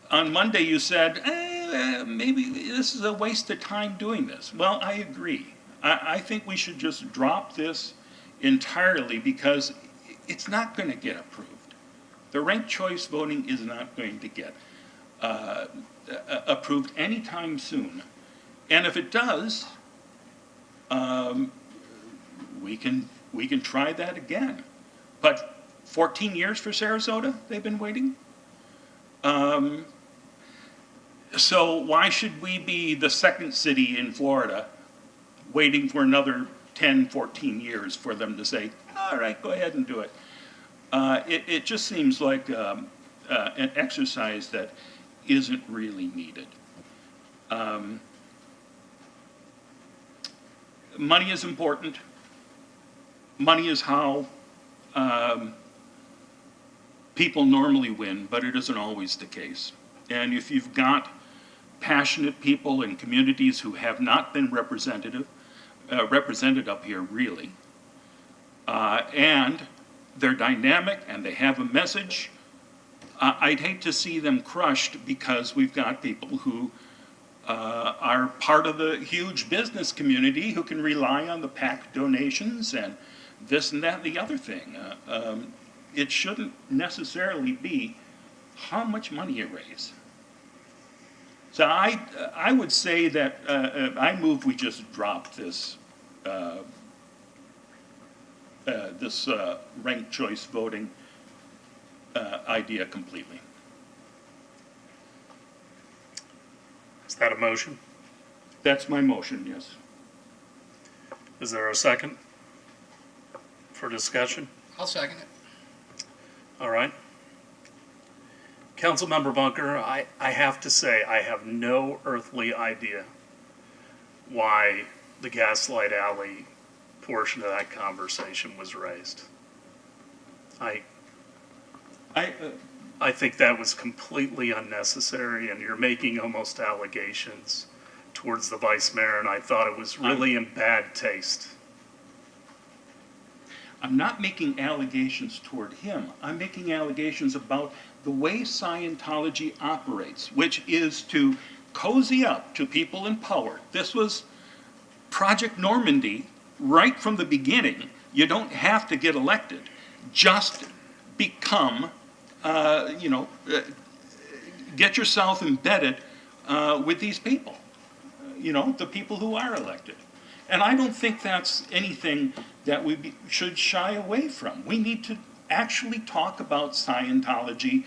On Monday, you said, maybe this is a waste of time doing this. Well, I agree. I think we should just drop this entirely because it's not going to get approved. The ranked choice voting is not going to get approved anytime soon. And if it does, we can try that again. But 14 years for Sarasota, they've been waiting. So why should we be the second city in Florida waiting for another 10, 14 years for them to say, all right, go ahead and do it? It just seems like an exercise that isn't really needed. Money is important. Money is how people normally win, but it isn't always the case. And if you've got passionate people in communities who have not been represented up here really, and they're dynamic and they have a message, I'd hate to see them crushed because we've got people who are part of the huge business community who can rely on the PAC donations and this and that and the other thing. It shouldn't necessarily be how much money you raise. So I would say that I move we just drop this ranked choice voting idea completely. Is that a motion? That's my motion, yes. Is there a second for discussion? I'll second it. All right. Councilmember Bunker, I have to say, I have no earthly idea why the Gaslight Alley portion of that conversation was raised. I think that was completely unnecessary, and you're making almost allegations towards the vice mayor, and I thought it was really in bad taste. I'm not making allegations toward him. I'm making allegations about the way Scientology operates, which is to cozy up to people in power. This was Project Normandy right from the beginning. You don't have to get elected. Just become, get yourself embedded with these people, the people who are elected. And I don't think that's anything that we should shy away from. We need to actually talk about Scientology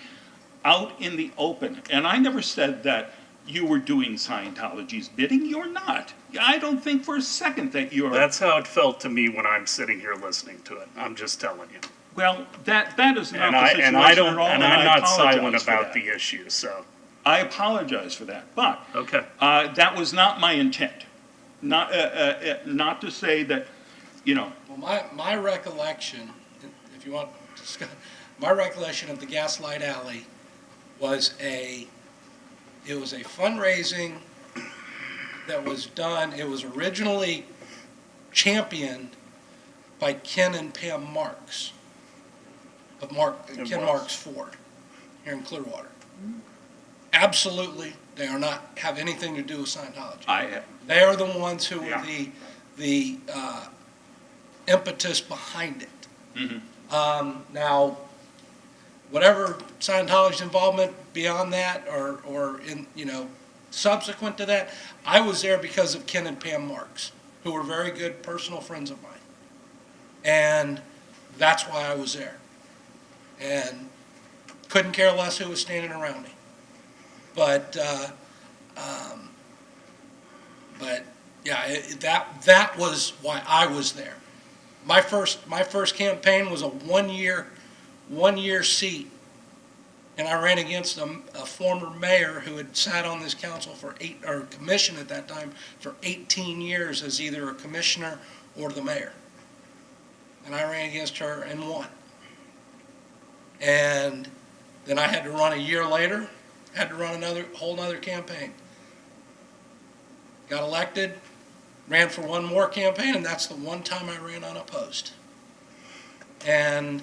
out in the open. And I never said that you were doing Scientology's bidding. You're not. I don't think for a second that you're. That's how it felt to me when I'm sitting here listening to it. I'm just telling you. Well, that is not the situation and I don't, at all, and I'm not silent for about that. the issue. So I apologize for that. But okay, that was not my intent. Not to say that, Well, my recollection, if you want to discuss, my recollection of the Gaslight Alley was it was a fundraising that was done. It was originally championed by Ken and Pam Marks of Ken Marks Ford here in Clearwater. Absolutely, they are not have anything to do with Scientology. They are the ones who were the impetus behind it. Mm-hmm. Now, whatever Scientology's involvement beyond that, or in subsequent to that, I was there because of Ken and Pam Marks, who were very good personal friends of mine, and that's why I was there, and couldn't care less who was standing around me, but yeah, that was why I was there. My first campaign was a one year seat and I ran against a former mayor who had sat on this council for commission at that time, for 18 years as either a commissioner or the mayor. And I ran against her and won. And then I had to run a year later, had to run whole nother campaign. Got elected, ran for one more campaign, and that's the one time I ran unopposed. And,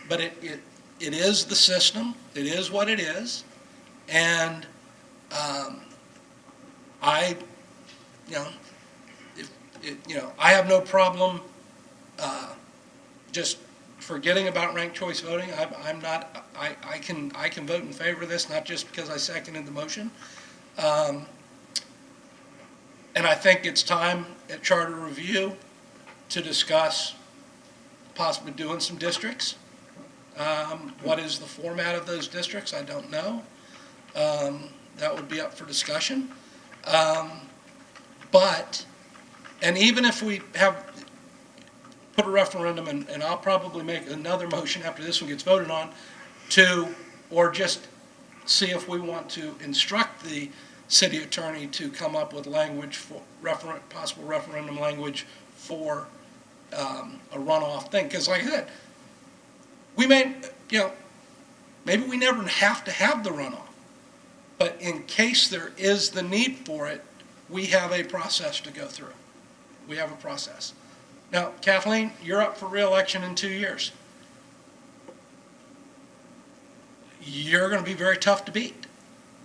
but it is the system. It is what it is. And I have no problem just forgetting about ranked choice voting. I can vote in favor of this, not just because I seconded the motion. And I think it's time at charter review to discuss possibly doing some districts. What is the format of those districts? I don't know. That would be up for discussion. And even if we have put a referendum, and I'll probably make another motion after this one gets voted on, or just see if we want to instruct the city attorney to come up with language for possible referendum language for a runoff thing. Because like I said, we may, maybe we never have to have the runoff, but in case there is the need for it, we have a process to go through. We have a process. Now, Kathleen, you're up for re-election in 2 years. You're going to be very tough to beat.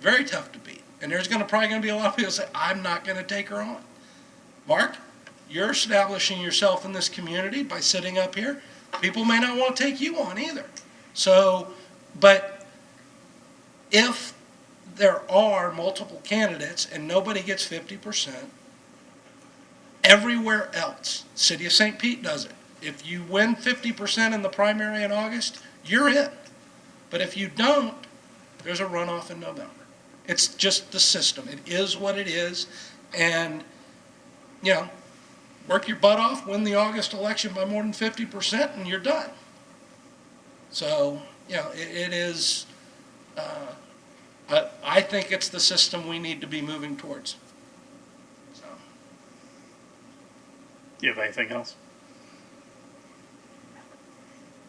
Very tough to beat. And there's probably going to be a lot of people say, I'm not going to take her on. Mark, you're establishing yourself in this community by sitting up here. People may not want to take you on either. So, but if there are multiple candidates and nobody gets 50%, everywhere else, City of St. Pete does it. If you win 50% in the primary in August, you're in. But if you don't, there's a runoff in November. It's just the system. It is what it is. And, work your butt off, win the August election by more than 50%, and you're done. So, it is, I think it's the system we need to be moving towards. So. You have anything else?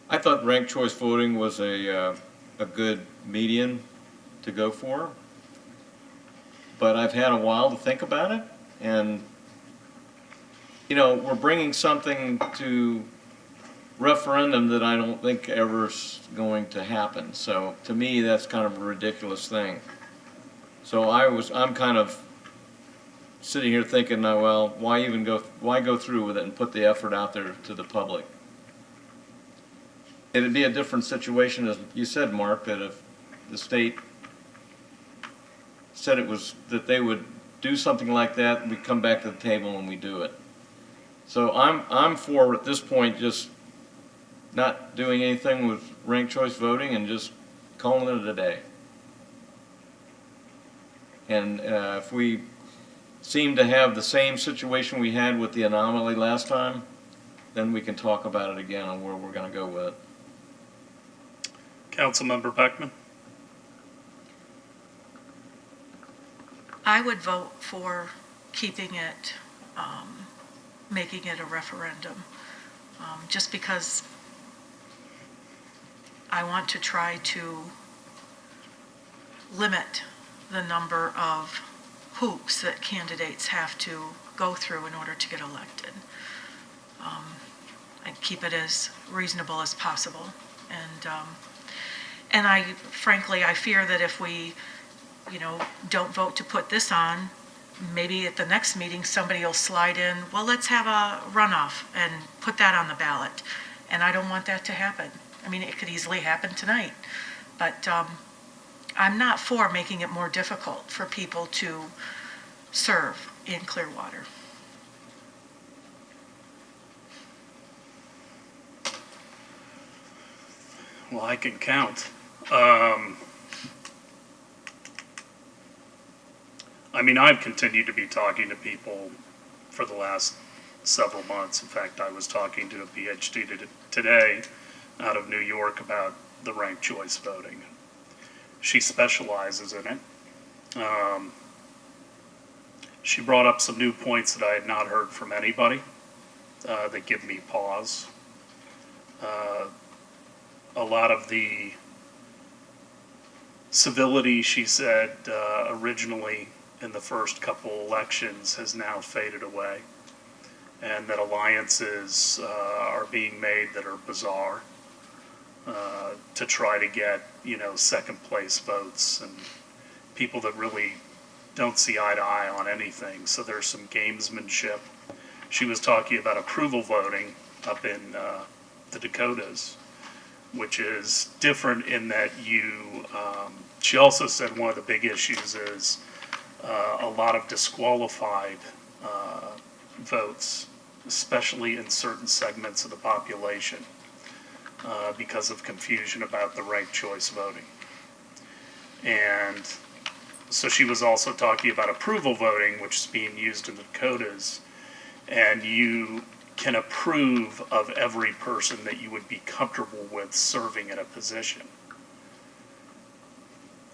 I thought ranked choice voting was a good median to go for, but I've had a while to think about it, and we're bringing something to referendum that I don't think ever's going to happen. So to me, that's kind of a ridiculous thing. So I'm kind of sitting here thinking, well, why go through with it and put the effort out there to the public? It'd be a different situation, as you said, Mark, that if the state said that they would do something like that, we come back to the table and we do it. So I'm for, at this point, just not doing anything with ranked choice voting and just calling it a day. And if we seem to have the same situation we had with the anomaly last time, then we can talk about it again on where we're going to go with it. Councilmember Beckman? I would vote for keeping it, making it a referendum, just because I want to try to limit the number of hoops that candidates have to go through in order to get elected. I'd keep it as reasonable as possible. And I fear that if we, don't vote to put this on, maybe at the next meeting, somebody will slide in, well, let's have a runoff and put that on the ballot. And I don't want that to happen. I mean, it could easily happen tonight. But I'm not for making it more difficult for people to serve in Clearwater. Well, I can count. I've continued to be talking to people for the last several months. In fact, I was talking to a PhD today out of New York about the ranked choice voting. She specializes in it. She brought up some new points that I had not heard from anybody that give me pause. A lot of the civility, she said, originally in the first couple elections has now faded away, and that alliances are being made that are bizarre to try to get, second place votes and people that really don't see eye to eye on anything. So there's some gamesmanship. She was talking about approval voting up in the Dakotas, which is different in that she also said one of the big issues is a lot of disqualified votes, especially in certain segments of the population, because of confusion about the ranked choice voting. And so she was also talking about approval voting, which is being used in the Dakotas, and you can approve of every person that you would be comfortable with serving in a position.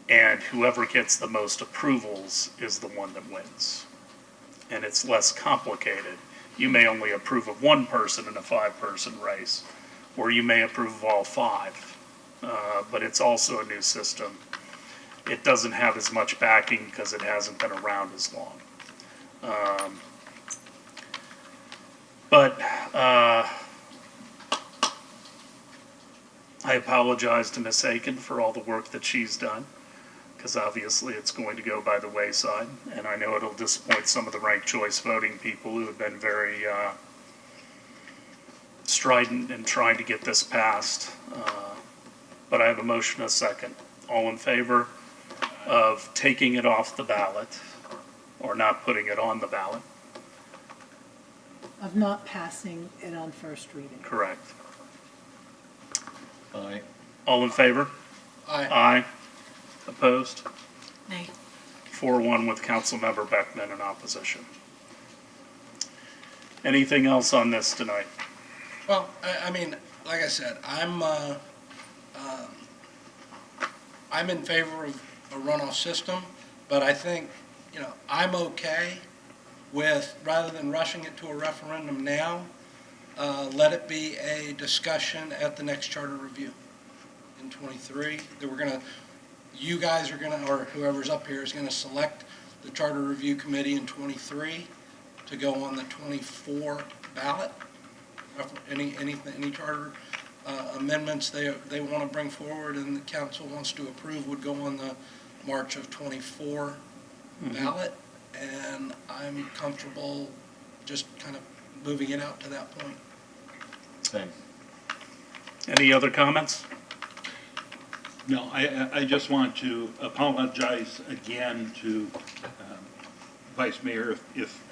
And whoever gets the most approvals is the one that wins. And it's less complicated. You may only approve of one person in a 5-person race, or you may approve of all 5. But it's also a new system. It doesn't have as much backing because it hasn't been around as long. But I apologize to Ms. Aiken for all the work that she's done, because obviously it's going to go by the wayside, and I know it'll disappoint some of the ranked choice voting people who have been very strident in trying to get this passed. But I have a motion and a second. All in favor of taking it off the ballot, or not putting it on the ballot? Of not passing it on first reading. Correct. Aye. All in favor? Aye. Aye. Opposed? Nay. 4-1 with Councilmember Beckman in opposition. Anything else on this tonight? Well, I mean, like I said, I'm in favor of a runoff system, but I think, I'm okay with, rather than rushing it to a referendum now, let it be a discussion at the next charter review in 23. That you guys are gonna, or whoever's up here is gonna select the charter review committee in 23 to go on the 24 ballot. Any charter amendments they want to bring forward and the council wants to approve would go on the March of 24 ballot. And I'm comfortable just kind of moving it out to that point. Same. Any other comments? No, I just want to apologize again to Vice Mayor if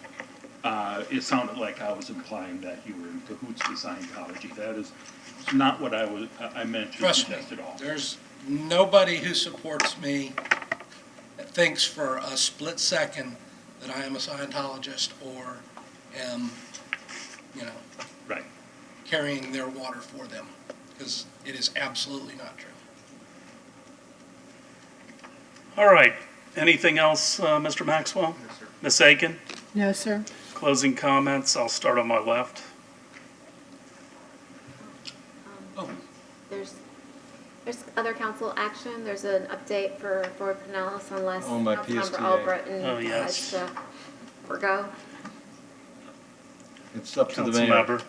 it sounded like I was implying that you were in cahoots with Scientology. That is not what I meant to suggest at all. There's nobody who supports me that thinks for a split second that I am a Scientologist or am, right, carrying their water for them, because it is absolutely not true. All right. Anything else, Mr. Maxwell? Yes, sir. Ms. Aiken? No, sir. Closing comments. I'll start on my left. There's other council action. There's an update for Pinellas unless Oh, my Councilmember PSTA. Albritton Oh, yes. decides to forgo. It's up to the mayor. Councilmember.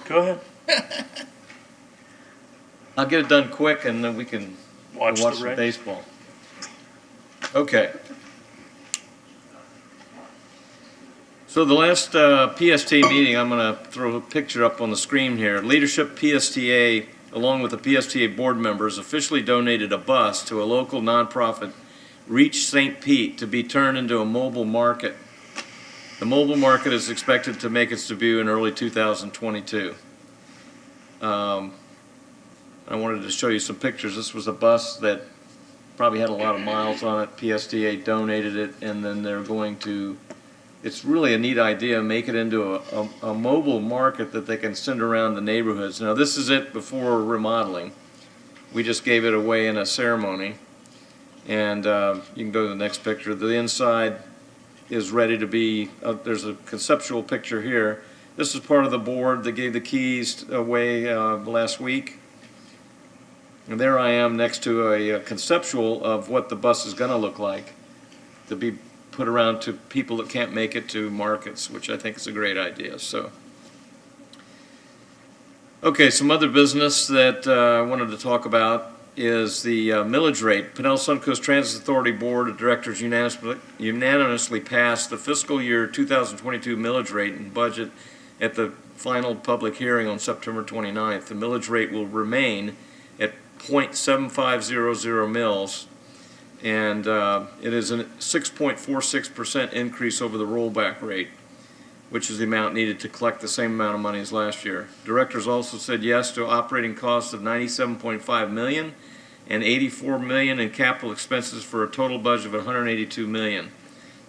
Go ahead. I'll get it done quick and then we can Watch watch the some race. baseball. Okay. So the last PST meeting, I'm going to throw a picture up on the screen here. Leadership PSTA, along with the PSTA board members, officially donated a bus to a local nonprofit, Reach St. Pete, to be turned into a mobile market. The mobile market is expected to make its debut in early 2022. I wanted to show you some pictures. This was a bus that probably had a lot of miles on it. PSTA donated it, and then they're going to, it's really a neat idea, make it into a mobile market that they can send around the neighborhoods. Now, this is it before remodeling. We just gave it away in a ceremony. And you can go to the next picture. The inside is ready to be, there's a conceptual picture here. This is part of the board that gave the keys away last week. And there I am next to a conceptual of what the bus is going to look like to be put around to people that can't make it to markets, which I think is a great idea. So, okay, some other business that I wanted to talk about is the millage rate. Pinellas Suncoast Transit Authority Board of Directors unanimously passed the fiscal year 2022 millage rate and budget at the final public hearing on September 29th. The millage rate will remain at 0.7500 mils, and it is a 6.46% increase over the rollback rate, which is the amount needed to collect the same amount of money as last year. Directors also said yes to operating costs of $97.5 million and $84 million in capital expenses for a total budget of $182 million.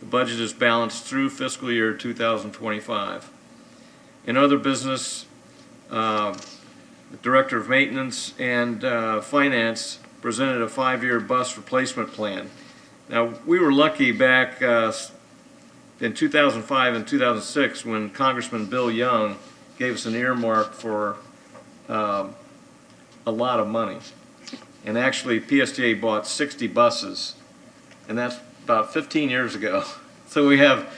The budget is balanced through fiscal year 2025. In other business, the Director of Maintenance and Finance presented a 5-year bus replacement plan. Now, we were lucky back in 2005 and 2006 when Congressman Bill Young gave us an earmark for a lot of money. And actually, PSTA bought 60 buses, and that's about 15 years ago. So we have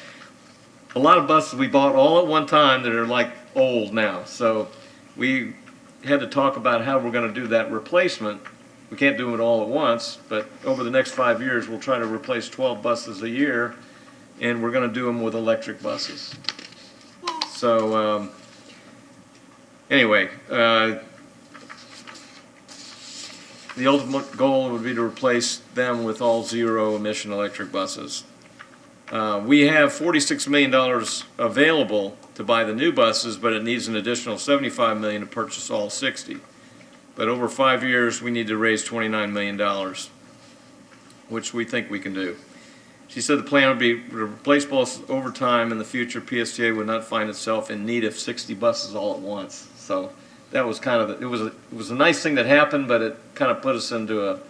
a lot of buses we bought all at one time that are like old now. So we had to talk about how we're going to do that replacement. We can't do it all at once, but over the next 5 years, we'll try to replace 12 buses a year, and we're going to do them with electric buses. So anyway, the ultimate goal would be to replace them with all zero-emission electric buses. We have $46 million available to buy the new buses, but it needs an additional $75 million to purchase all 60. But over 5 years, we need to raise $29 million, which we think we can do. She said the plan would be to replace buses over time. In the future, PSTA would not find itself in need of 60 buses all at once. So that was kind of, it was a nice thing that happened, but it kind of put us into a,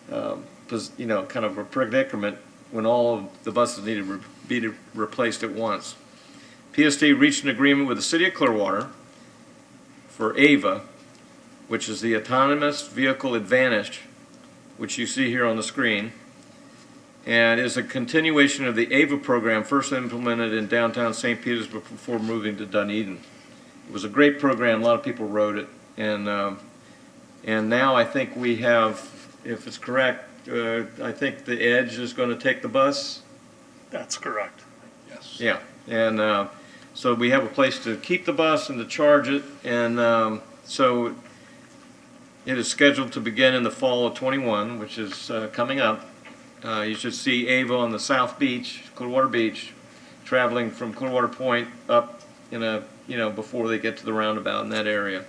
kind of a predicament when all of the buses needed to be replaced at once. PSTA reached an agreement with the City of Clearwater for AVA, which is the Autonomous Vehicle Advantage, which you see here on the screen, and is a continuation of the AVA program first implemented in downtown St. Petersburg before moving to Dunedin. It was a great program. A lot of people rode it, and now I think we have, if it's correct, I think the Edge is going to take the bus. That's correct. Yes. Yeah, and so we have a place to keep the bus and to charge it, and so it is scheduled to begin in the fall of 21, which is coming up. You should see AVA on the South Beach, Clearwater Beach, traveling from Clearwater Point up in a, before they get to the roundabout in that area.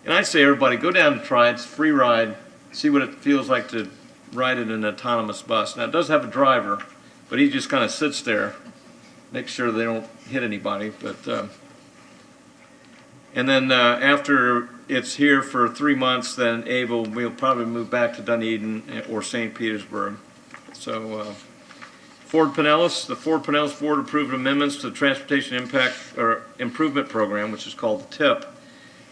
And I'd say everybody go down and try it. It's a free ride. See what it feels like to ride in an autonomous bus. Now, it does have a driver, but he just kind of sits there, make sure they don't hit anybody. But and then after it's here for 3 months, then AVA will probably move back to Dunedin or St. Petersburg. So Ford Pinellas, the Ford Pinellas Board approved amendments to the Transportation Impact or Improvement Program, which is called the TIP,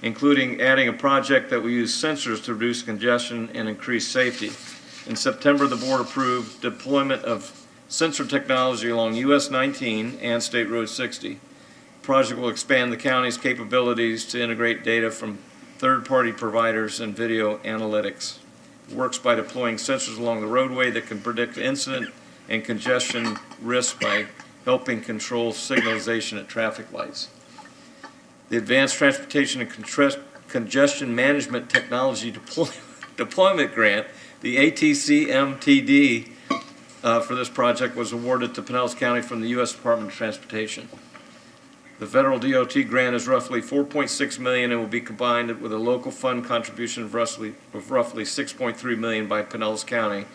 including adding a project that will use sensors to reduce congestion and increase safety. In September, the board approved deployment of sensor technology along US 19 and State Road 60. The project will expand the county's capabilities to integrate data from third-party providers and video analytics. It works by deploying sensors along the roadway that can predict incident and congestion risk by helping control signalization at traffic lights. The Advanced Transportation and Congestion Management Technology Deployment Grant, the ATCMTD, for this project was awarded to Pinellas County from the U.S. Department of Transportation. The federal DOT grant is roughly $4.6 million and will be combined with a local fund contribution of roughly $6.3 million by Pinellas County,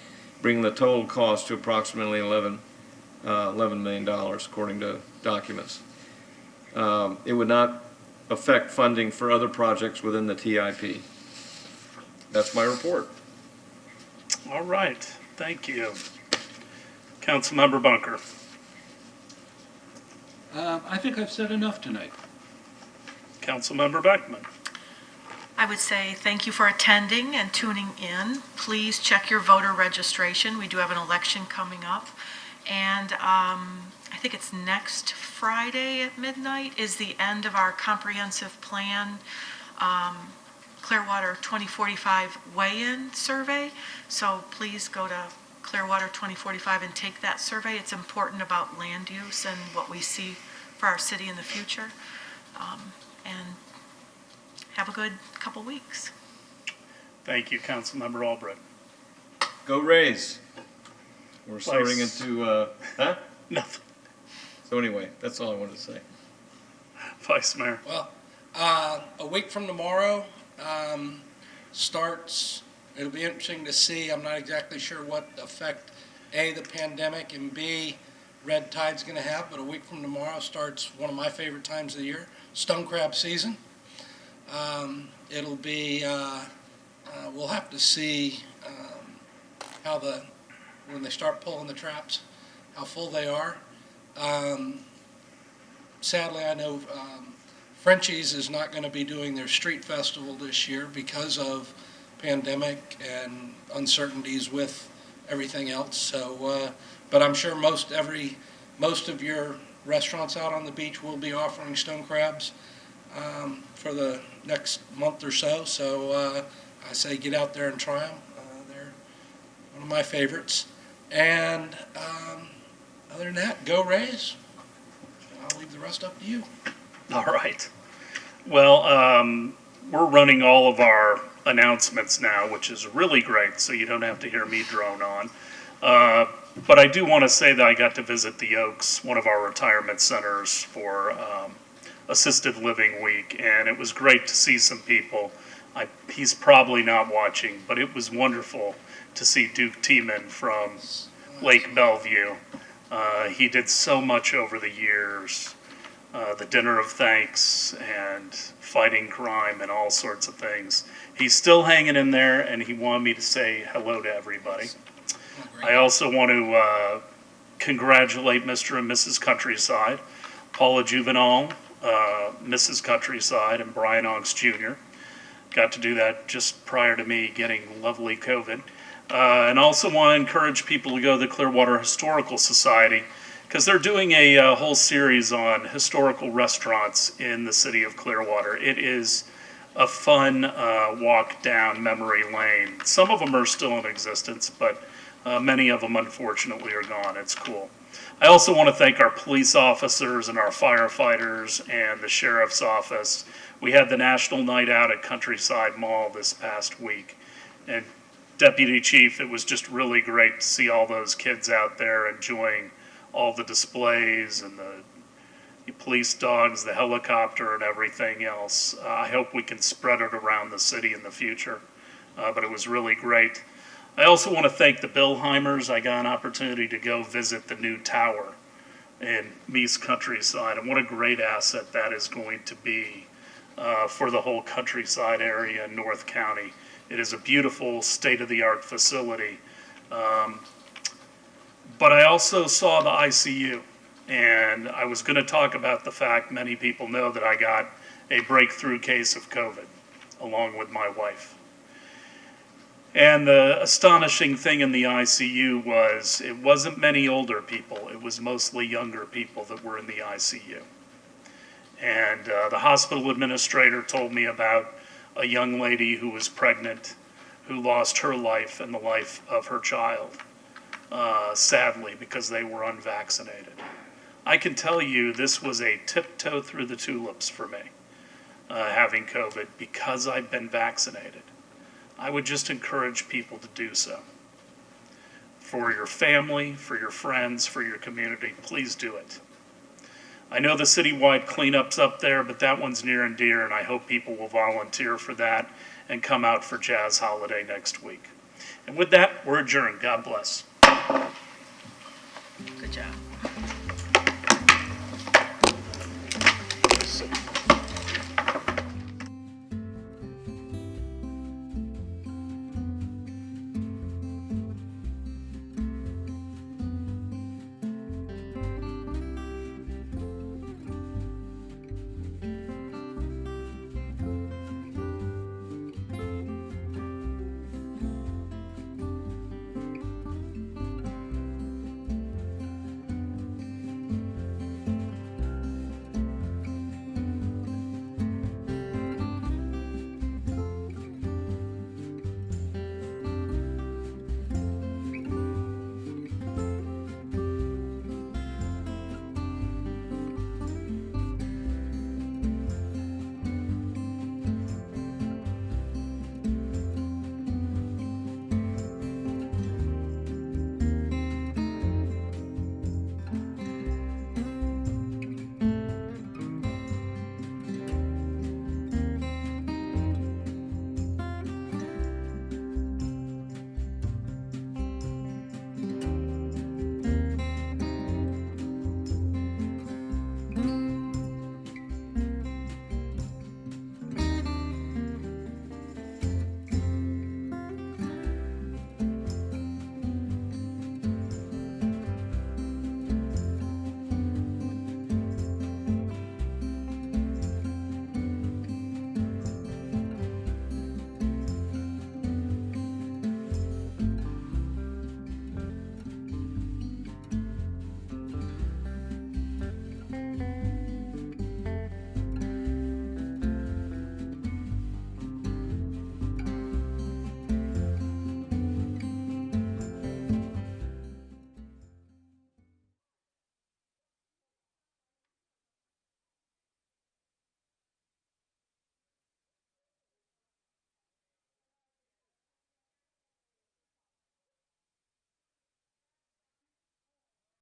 bringing the total cost to approximately $11 million, according to documents. It would not affect funding for other projects within the TIP. That's my report. All right, thank you. Councilmember Bunker. I think I've said enough tonight. Councilmember Beckman. I would say thank you for attending and tuning in. Please check your voter registration. We do have an election coming up. And I think it's next Friday at midnight is the end of our comprehensive plan Clearwater 2045 weigh-in survey. So please go to Clearwater 2045 and take that survey. It's important about land use and what we see for our city in the future. And have a good couple weeks. Thank you, Councilmember Albrecht. Go Rays. We're Vice- starting into, huh? Nothing. So anyway, that's all I wanted to say. Vice Mayor. Well, a week from tomorrow starts, it'll be interesting to see. I'm not exactly sure what effect, A, the pandemic, and B, red tide's going to have, but a week from tomorrow starts one of my favorite times of the year, stone crab season. It'll be, we'll have to see how when they start pulling the traps, how full they are. Sadly, I know Frenchie's is not going to be doing their street festival this year because of pandemic and uncertainties with everything else. So, but I'm sure most of your restaurants out on the beach will be offering stone crabs for the next month or so. So I say get out there and try them. They're one of my favorites. And other than that, go Rays. I'll leave the rest up to you. All right. Well, we're running all of our announcements now, which is really great, so you don't have to hear me drone on. But I do want to say that I got to visit the Oaks, one of our retirement centers, for Assisted Living Week, and it was great to see some people. He's probably not watching, but it was wonderful to see Duke Tiemann from Lake Bellevue. He did so much over the years, the Dinner of Thanks and fighting crime and all sorts of things. He's still hanging in there, and he wanted me to say hello to everybody. I also want to congratulate Mr. and Mrs. Countryside, Paula Juvenal, Mrs. Countryside, and Brian Onks Jr. Got to do that just prior to me getting lovely COVID. And also want to encourage people to go to the Clearwater Historical Society, because they're doing a whole series on historical restaurants in the city of Clearwater. It is a fun walk down memory lane. Some of them are still in existence, but many of them unfortunately are gone. It's cool. I also want to thank our police officers and our firefighters and the sheriff's office. We had the National Night Out at Countryside Mall this past week. And Deputy Chief, it was just really great to see all those kids out there enjoying all the displays and the police dogs, the helicopter, and everything else. I hope we can spread it around the city in the future, but it was really great. I also want to thank the Billheimers. I got an opportunity to go visit the new tower in Meese Countryside, and what a great asset that is going to be for the whole countryside area in North County. It is a beautiful state-of-the-art facility. But I also saw the ICU, and I was going to talk about the fact many people know that I got a breakthrough case of COVID, along with my wife. And the astonishing thing in the ICU was it wasn't many older people. It was mostly younger people that were in the ICU. And the hospital administrator told me about a young lady who was pregnant, who lost her life and the life of her child, sadly, because they were unvaccinated. I can tell you this was a tiptoe through the tulips for me, having COVID, because I've been vaccinated. I would just encourage people to do so. For your family, for your friends, for your community, please do it. I know the citywide cleanup's up there, but that one's near and dear, and I hope people will volunteer for that and come out for Jazz Holiday next week. And with that, we're adjourned. God bless.